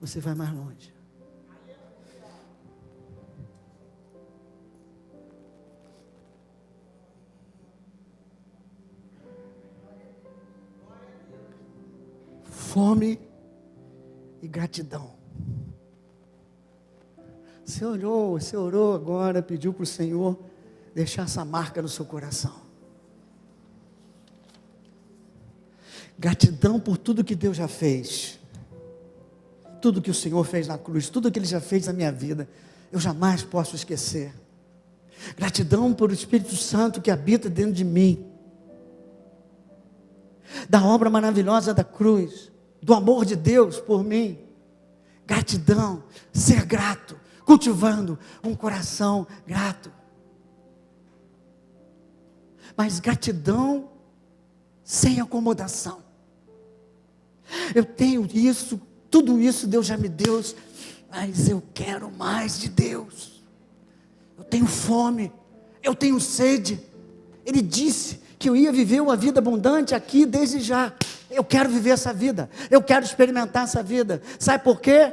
Você vai mais longe. Fome e gratidão. Você orou agora, pediu para o Senhor deixar essa marca no seu coração. Gratidão por tudo que Deus já fez. Tudo que o Senhor fez na cruz, tudo que Ele já fez na minha vida, eu jamais posso esquecer. Gratidão por o Espírito Santo que habita dentro de mim. Da obra maravilhosa da cruz, do amor de Deus por mim. Gratidão, ser grato, cultivando um coração grato. Mas gratidão sem acomodação. Eu tenho isso, tudo isso Deus já me deu, mas eu quero mais de Deus. Eu tenho fome, eu tenho sede. Ele disse que eu ia viver uma vida abundante aqui desde já. Eu quero viver essa vida, eu quero experimentar essa vida. Sabe por quê?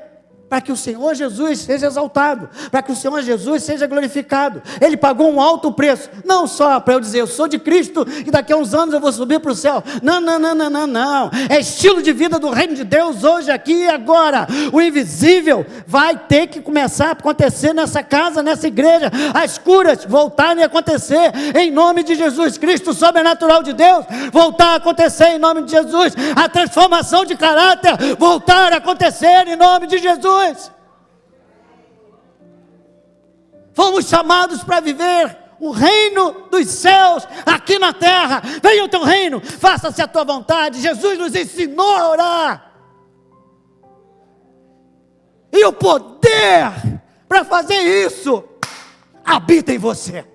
Para que o Senhor Jesus seja exaltado, para que o Senhor Jesus seja glorificado. Ele pagou um alto preço, não só para eu dizer, eu sou de Cristo e daqui a uns anos eu vou subir para o céu. Não, é estilo de vida do reino de Deus hoje, aqui e agora. O invisível vai ter que começar a acontecer nessa casa, nessa igreja, as curas voltarem a acontecer em nome de Jesus Cristo, o sobrenatural de Deus voltar a acontecer em nome de Jesus, a transformação de caráter voltar a acontecer em nome de Jesus. Fomos chamados para viver o reino dos céus aqui na terra. Venha o teu reino, faça-se a tua vontade. Jesus nos ensinou a orar. E o poder para fazer isso habita em você.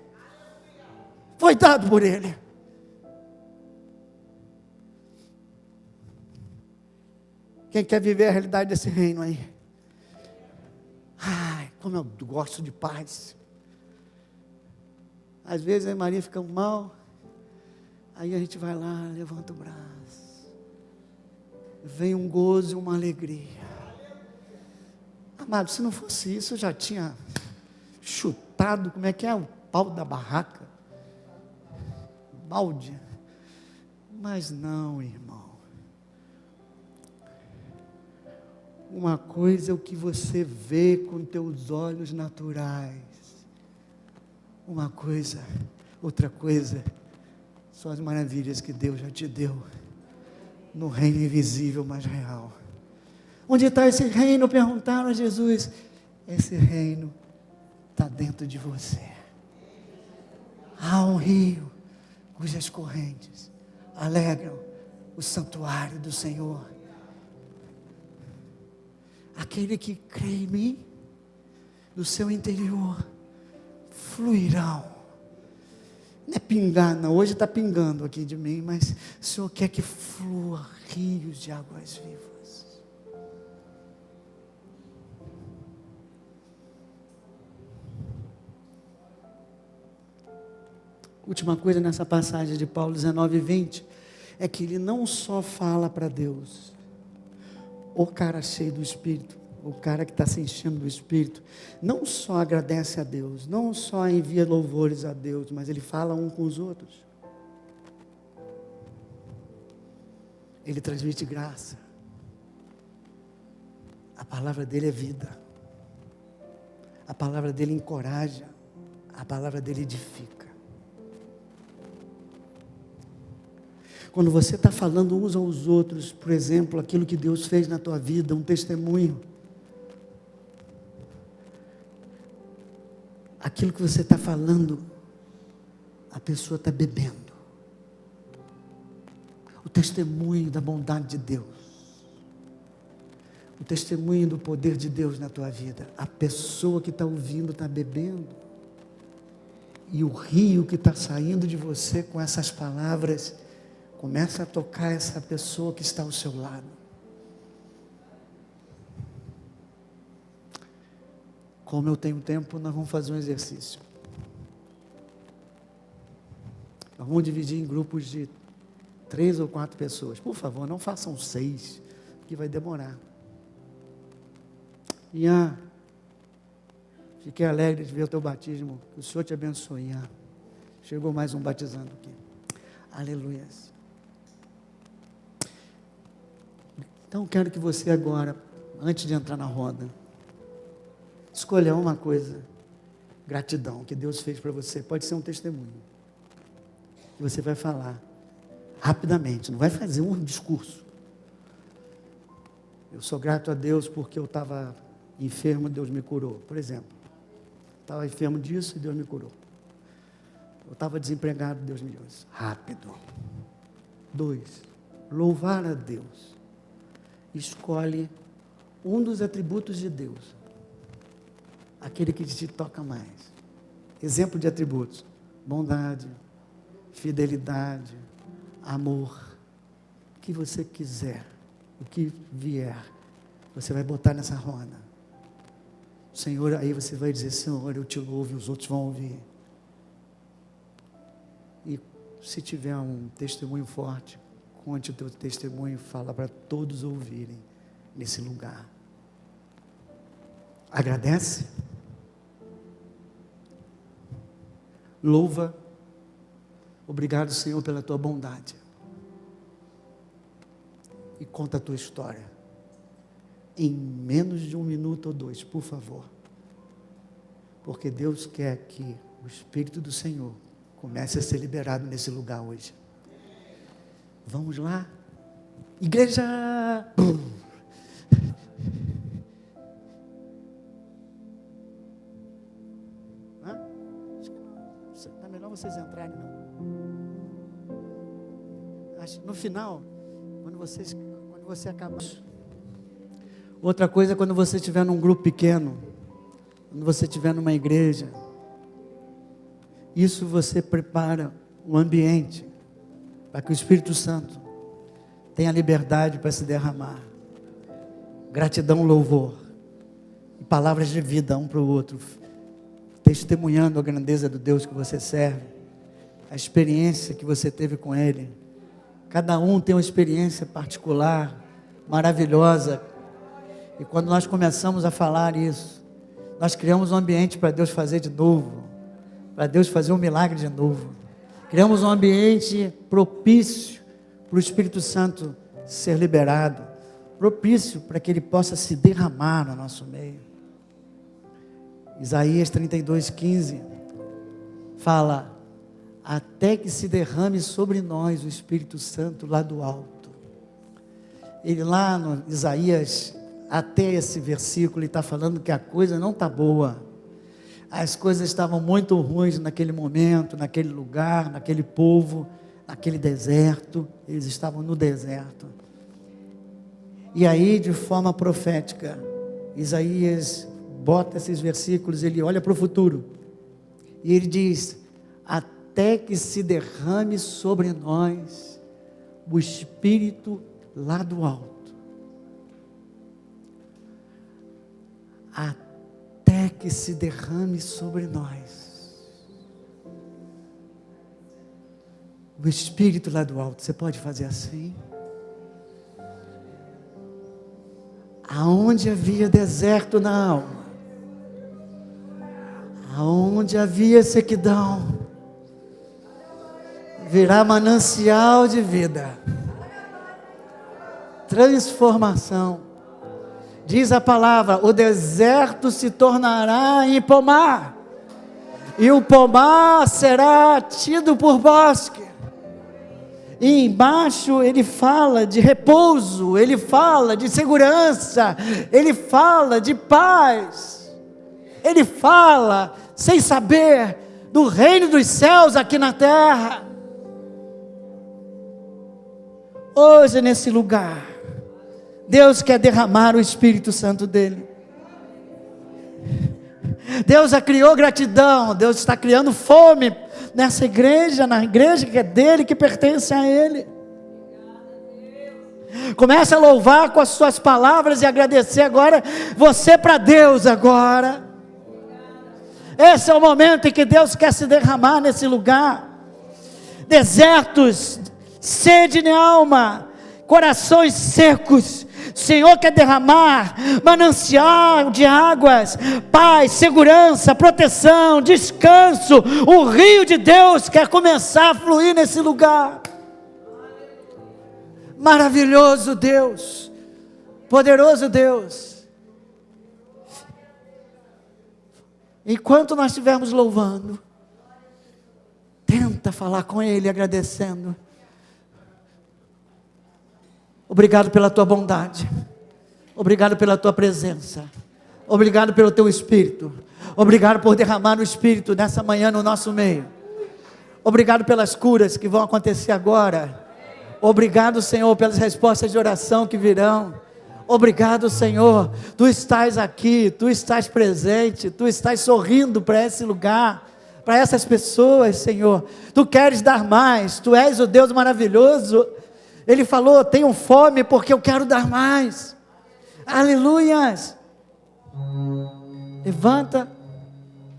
Foi dado por Ele. Quem quer viver a realidade desse reino aí? Ai, como eu gosto de paz. Às vezes a Maria fica mal, aí a gente vai lá, levanta o braço, vem um gozo e uma alegria. Amado, se não fosse isso, eu já tinha chutado, como é que é, o pau da barraca, balde. Mas não, irmão. Uma coisa é o que você vê com teus olhos naturais. Outra coisa, são as maravilhas que Deus já te deu no reino invisível, mas real. Onde está esse reino? Perguntaram a Jesus. Esse reino está dentro de você. Há um rio cujas correntes alegram o santuário do Senhor. Aquele que crê em mim, do seu interior, fluirão. Não é pingar, não. Hoje está pingando aqui de mim, mas o Senhor quer que flua rios de águas vivas. Última coisa nessa passagem de Paulo 19:20, é que ele não só fala para Deus, o cara cheio do Espírito, o cara que está se enchendo do Espírito, não só agradece a Deus, não só envia louvores a Deus, mas ele fala um com os outros. Ele transmite graça. A palavra dele é vida. A palavra dele encoraja. A palavra dele edifica. Quando você está falando uns aos outros, por exemplo, aquilo que Deus fez na tua vida, um testemunho, aquilo que você está falando, a pessoa está bebendo. O testemunho da bondade de Deus, o testemunho do poder de Deus na tua vida, a pessoa que está ouvindo está bebendo, e o rio que está saindo de você com essas palavras, começa a tocar essa pessoa que está ao seu lado. Como eu tenho tempo, nós vamos fazer um exercício. Nós vamos dividir em grupos de 3 ou 4 pessoas. Por favor, não façam 6, que vai demorar. Ian, fiquei alegre de ver o teu batismo. Que o Senhor te abençoe, Ian. Chegou mais um batizando aqui. Aleluia. Então, quero que você agora antes de entrar na roda. Escolha uma coisa. Gratidão que Deus fez para você. Pode ser um testemunho. Que você vai falar rapidamente. Não vai fazer um discurso. Eu sou grato a Deus porque eu estava enfermo, Deus me curou. Por exemplo. Estava enfermo disso e Deus me curou. Eu estava desempregado, Deus me deu isso. Rápido. 2. Louvar a Deus. Escolhe um dos atributos de Deus. Aquele que te toca mais. Exemplo de atributos. Bondade, fidelidade, amor. O que você quiser, o que vier, você vai botar nessa roda. Senhor, aí você vai dizer, Senhor, eu te louvo e os outros vão ouvir. E se tiver um testemunho forte, conte o teu testemunho e fala para todos ouvirem nesse lugar. Agradece. Louva. Obrigado, Senhor, pela tua bondade. E conta a tua história. Em menos de 1 minuto ou 2, por favor. Porque Deus quer que o Espírito do Senhor comece a ser liberado nesse lugar hoje. Vamos lá? Igreja! Não é melhor vocês entrarem, não. Acho que no final, quando você acabar. Outra coisa é quando você estiver num grupo pequeno, quando você estiver numa igreja. Isso você prepara o ambiente para que o Espírito Santo tenha liberdade para se derramar. Gratidão, louvor e palavras de vida um para o outro, testemunhando a grandeza do Deus que você serve, a experiência que você teve com Ele. Cada um tem uma experiência particular, maravilhosa. E quando nós começamos a falar isso, nós criamos um ambiente para Deus fazer de novo, para Deus fazer um milagre de novo. Criamos um ambiente propício para o Espírito Santo ser liberado, propício para que Ele possa se derramar no nosso meio. Isaías 32:15 fala: até que se derrame sobre nós o Espírito Santo lá do alto. Ele lá no Isaías, até esse versículo, ele está falando que a coisa não está boa. As coisas estavam muito ruins naquele momento, naquele lugar, naquele povo, naquele deserto. Eles estavam no deserto. E aí, de forma profética, Isaías bota esses versículos, ele olha para o futuro. E ele diz: até que se derrame sobre nós o Espírito lá do alto. Até que se derrame sobre nós o Espírito lá do alto. Você pode fazer assim? Aonde havia deserto na alma, aonde havia sequidão, virá manancial de vida, transformação. Diz a palavra: o deserto se tornará em pomar, e o pomar será tido por bosque. E embaixo ele fala de repouso, ele fala de segurança, ele fala de paz, ele fala, sem saber, do reino dos céus aqui na terra. Hoje nesse lugar, Deus quer derramar o Espírito Santo dele. Deus já criou gratidão, Deus está criando fome nessa igreja, na igreja que é dele, que pertence a ele. Comece a louvar com as suas palavras e agradecer agora, você para Deus agora. Esse é o momento em que Deus quer se derramar nesse lugar. Desertos, sede de alma, corações secos, o Senhor quer derramar manancial de águas, paz, segurança, proteção, descanso. O rio de Deus quer começar a fluir nesse lugar. Maravilhoso Deus, Poderoso Deus. Enquanto nós estivermos louvando, tenta falar com Ele agradecendo. Obrigado pela tua bondade. Obrigado pela tua presença. Obrigado pelo teu Espírito. Obrigado por derramar o Espírito nessa manhã no nosso meio. Obrigado pelas curas que vão acontecer agora. Obrigado, Senhor, pelas respostas de oração que virão. Obrigado, Senhor, Tu estás aqui, Tu estás presente, Tu estás sorrindo para esse lugar, para essas pessoas, Senhor. Tu queres dar mais, Tu és o Deus maravilhoso. Ele falou, tenho fome porque eu quero dar mais. Aleluias. Levanta.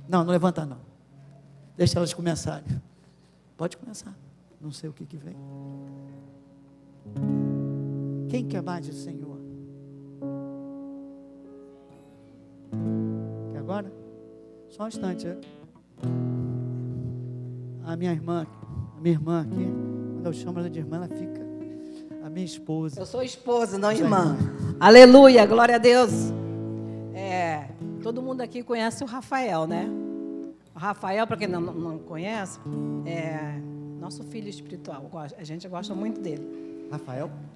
Não levanta não. Deixa elas começarem. Pode começar. Não sei o que vem. Quem quer mais do Senhor? E agora? Só um instante. A minha irmã aqui, quando eu chamo ela de irmã, ela fica. A minha esposa. Eu sou esposa, não irmã. Aleluia, glória a Deus. Todo mundo aqui conhece o Rafael, né? O Rafael, para quem não conhece, é nosso filho espiritual. A gente gosta muito dele.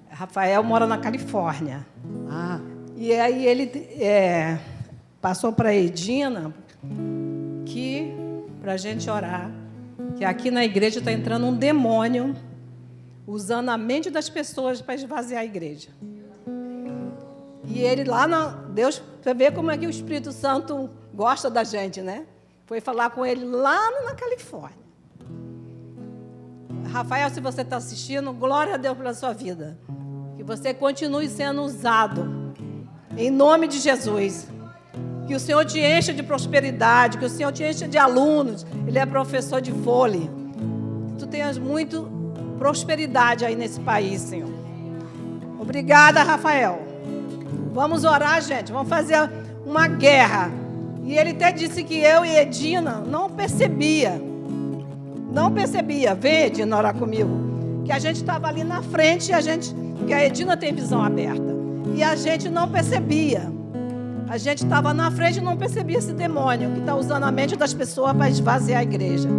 Rafael mora na Califórnia. E aí ele passou para a Edina para a gente orar, que aqui na igreja está entrando um demônio usando a mente das pessoas para esvaziar a igreja. E ele lá, Deus, você vê como é que o Espírito Santo gosta da gente, né? Foi falar com ele lá na Califórnia. Rafael, se você está assistindo, glória a Deus pela sua vida. Que você continue sendo usado, em nome de Jesus. Que o Senhor te encha de prosperidade, que o Senhor te encha de alunos. Ele é professor de vôlei. Que tu tenhas muito prosperidade aí nesse país, Senhor. Obrigada, Rafael. Vamos orar, gente. Vamos fazer uma guerra. E ele até disse que eu e Edina não percebia. Não percebia. Vem, Edina, orar comigo. Que a gente estava ali na frente, que a Edina tem visão aberta. E a gente não percebia. A gente estava na frente e não percebia esse demônio que está usando a mente das pessoas para esvaziar a igreja.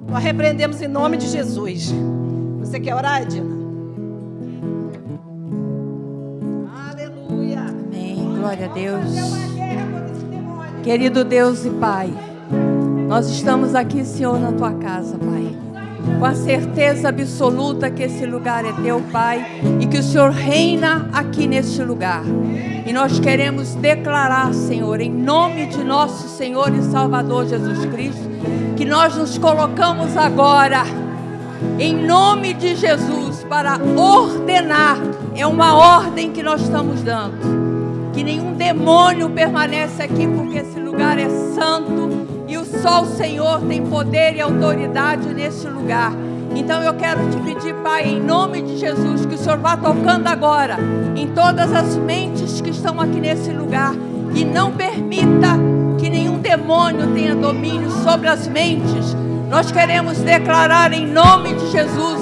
Nós repreendemos em nome de Jesus. Você quer orar, Edina? Aleluia. Amém. Glória a Deus. Querido Deus e Pai, nós estamos aqui, Senhor, na Tua casa, Pai, com a certeza absoluta que esse lugar é Teu, Pai, e que o Senhor reina aqui neste lugar. E nós queremos declarar, Senhor, em nome de nosso Senhor e Salvador Jesus Cristo, que nós nos colocamos agora, em nome de Jesus, para ordenar. É uma ordem que nós estamos dando. Que nenhum demônio permanece aqui, porque esse lugar é santo e só o Senhor tem poder e autoridade nesse lugar. Então eu quero te pedir, Pai, em nome de Jesus, que o Senhor vá tocando agora em todas as mentes que estão aqui nesse lugar e não permita que nenhum demônio tenha domínio sobre as mentes. Nós queremos declarar em nome de Jesus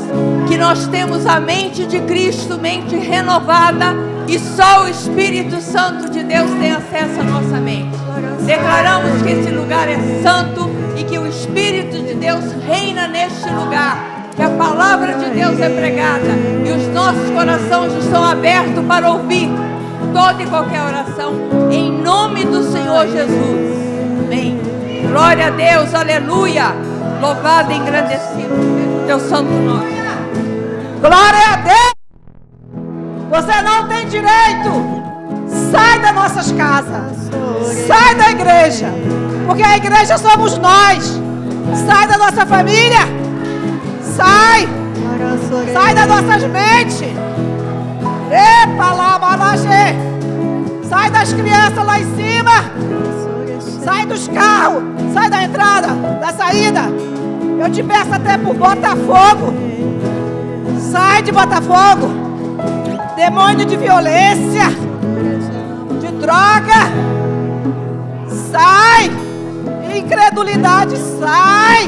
que nós temos a mente de Cristo, mente renovada, e só o Espírito Santo de Deus tem acesso à nossa mente. Declaramos que esse lugar é santo e que o Espírito de Deus reina neste lugar, que a palavra de Deus é pregada e os nossos corações estão abertos para ouvir toda e qualquer oração, em nome do Senhor Jesus. Amém. Glória a Deus, aleluia. Louvado e engrandecido seja o Teu santo nome. Glória a Deus. Você não tem direito. Sai das nossas casas. Sai da igreja. Porque a igreja somos nós. Sai da nossa família. Sai. Sai das nossas mentes. Epa lá, malaxê. Sai das crianças lá em cima. Sai dos carros. Sai da entrada, da saída. Eu te peço até por Botafogo. Sai de Botafogo. Demônio de violência, de droga, sai. Incredulidade, sai.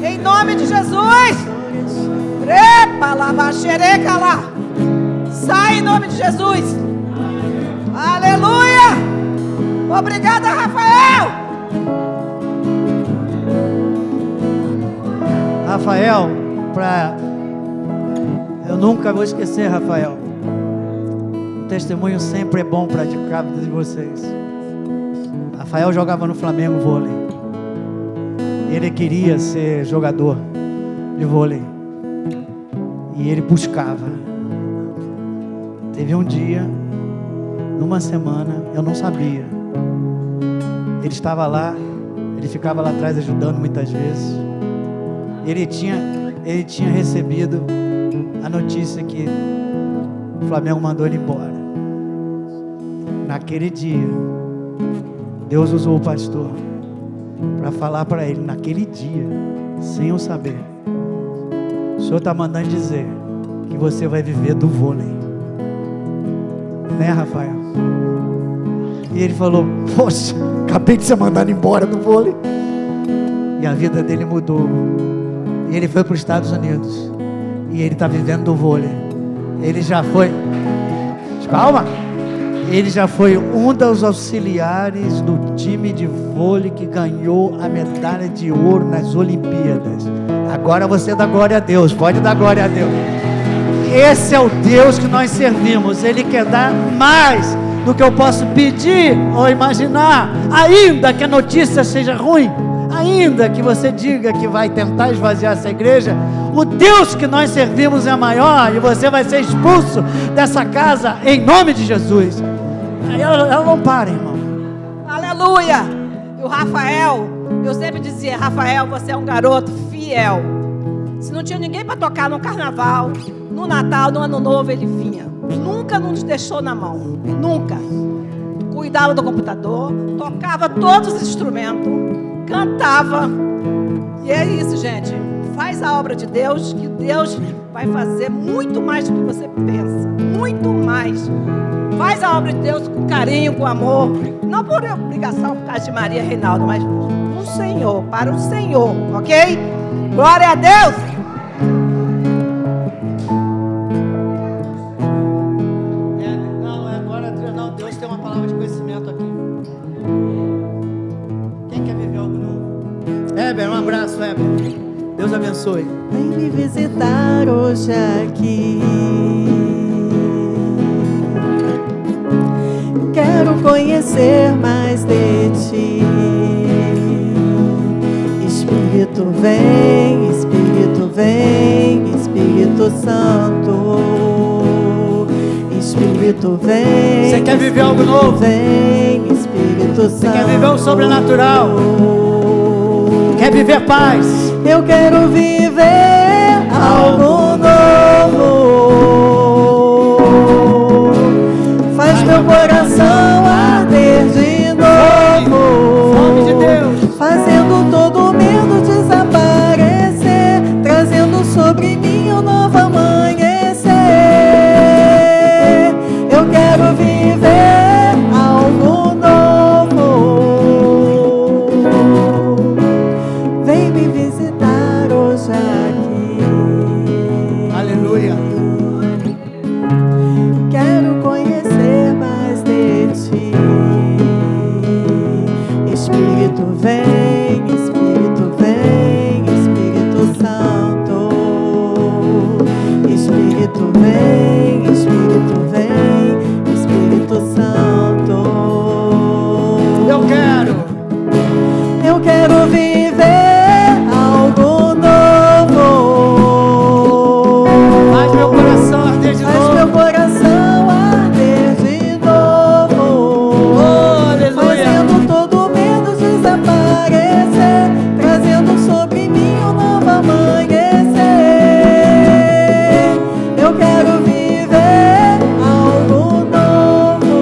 Em nome de Jesus. Epa, lava, xereca lá. Sai em nome de Jesus. Aleluia! Obrigada, Rafael! Rafael, eu nunca vou esquecer, Rafael. O testemunho sempre é bom para cada vida de vocês. Rafael jogava no Flamengo vôlei. Ele queria ser jogador de vôlei. E ele buscava. Teve um dia, numa semana, eu não sabia. Ele estava lá, ele ficava lá atrás ajudando muitas vezes. Ele tinha recebido a notícia que o Flamengo mandou ele embora. Naquele dia, Deus usou o pastor para falar para ele, naquele dia, sem eu saber: o Senhor está mandando dizer que você vai viver do vôlei, né, Rafael? E ele falou: poxa, acabei de ser mandado embora do vôlei. E a vida dele mudou. E ele foi para os Estados Unidos. E ele está vivendo do vôlei. Ele já foi... Calma! Ele já foi um dos auxiliares do time de vôlei que ganhou a medalha de ouro nas Olimpíadas. Agora você dá glória a Deus. Pode dar glória a Deus. Esse é o Deus que nós servimos. Ele quer dar mais do que eu posso pedir ou imaginar. Ainda que a notícia seja ruim, ainda que você diga que vai tentar esvaziar essa igreja, o Deus que nós servimos é maior, e você vai ser expulso dessa casa em nome de Jesus. Ela não para, irmão. Aleluia! E o Rafael, eu sempre dizia: Rafael, você é um garoto fiel. Se não tinha ninguém para tocar no carnaval, no Natal, no Ano Novo, ele vinha. Nunca nos deixou na mão. Nunca. Cuidava do computador, tocava todos os instrumentos, cantava. E é isso, gente. Faz a obra de Deus, que Deus vai fazer muito mais do que você pensa. Muito mais. Faz a obra de Deus com carinho, com amor. Não por obrigação, por causa de Maria Reinaldo, mas no Senhor, para o Senhor, ok? Glória a Deus! Não, Deus tem uma palavra de conhecimento aqui. Quem quer viver algo novo? Heber, um abraço, Heber. Deus abençoe. Vem me visitar hoje aqui. Quero conhecer mais de ti. Espírito vem, Espírito vem, Espírito Santo. Espírito vem. Você quer viver algo novo? Vem, Espírito Santo. Você quer viver o sobrenatural? Quer viver paz? Eu quero viver algo novo. Faz meu coração arder de novo. Fome de Deus. Fazendo todo medo desaparecer, trazendo sobre mim um novo amanhecer. Eu quero viver algo novo. Vem me visitar hoje aqui. Aleluia. Quero conhecer mais de ti. Espírito vem, Espírito vem, Espírito Santo. Espírito vem, Espírito vem, Espírito Santo. Eu quero viver algo novo. Faz meu coração arder de Faz novo. meu coração arder de novo. Oh, aleluia. Fazendo todo medo desaparecer, trazendo sobre mim um novo amanhecer. Eu quero viver algo novo.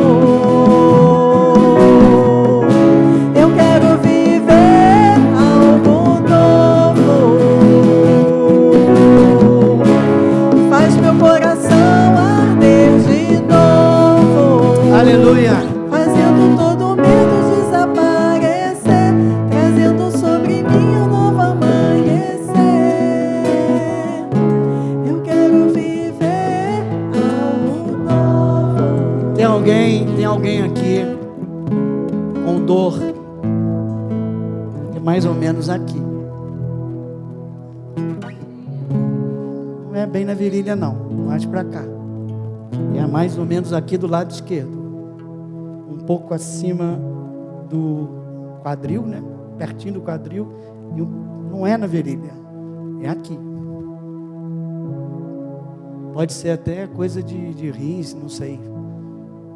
Eu quero viver algo novo. Faz meu coração arder de novo. Aleluia. Fazendo todo medo desaparecer, trazendo mais ou menos aqui. Não é bem na virilha não, mais para cá. É mais ou menos aqui do lado esquerdo. Um pouco acima do quadril, né? Pertinho do quadril. E não é na virilha, é aqui. Pode ser até coisa de rins, não sei.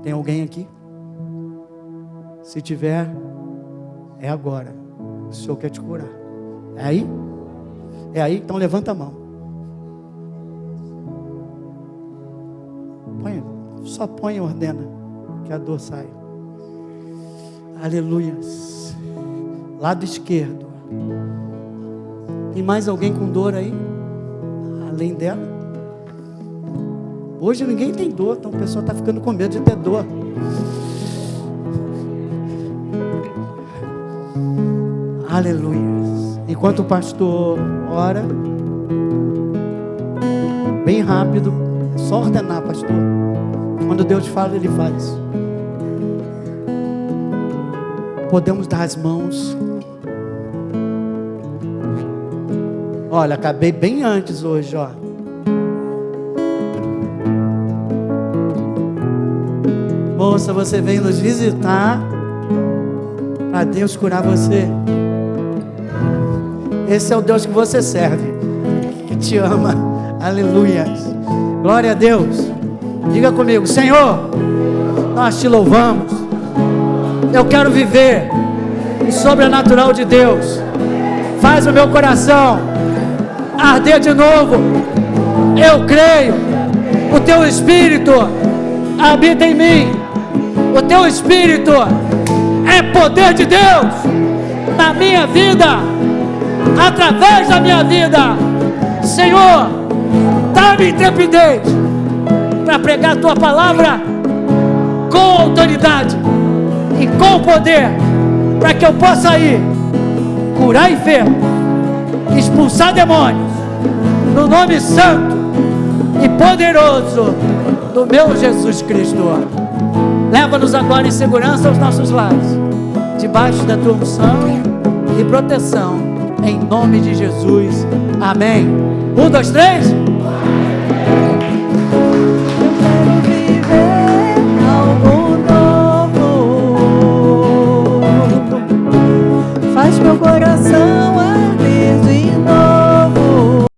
Tem alguém aqui? Se tiver, é agora. O Senhor quer te curar. É aí? É aí? Então levanta a mão. Só põe e ordena que a dor saia. Aleluia. Lado esquerdo. Tem mais alguém com dor aí? Além dela? Hoje ninguém tem dor, então o pessoal está ficando com medo de ter dor. Aleluia. Enquanto o pastor ora, bem rápido, é só ordenar, pastor. Quando Deus fala, Ele faz. Podemos dar as mãos. Olha, acabei bem antes hoje, ó. Moça, você veio nos visitar para Deus curar você. Esse é o Deus que você serve, que te ama. Aleluia. Glória a Deus. Diga comigo: Senhor, nós te louvamos. Eu quero viver o sobrenatural de Deus. Faz o meu coração arder de novo. Eu creio. O teu Espírito habita em mim. O teu Espírito é poder de Deus na minha vida, através da minha vida. Senhor, dá-me intrepidez para pregar a tua palavra com autoridade e com poder, para que eu possa ir curar enfermos, expulsar demônios, no nome santo e poderoso do meu Jesus Cristo. Leva-nos agora em segurança aos nossos lares, debaixo da tua unção e proteção, em nome de Jesus. Amém. 1, 2, 3.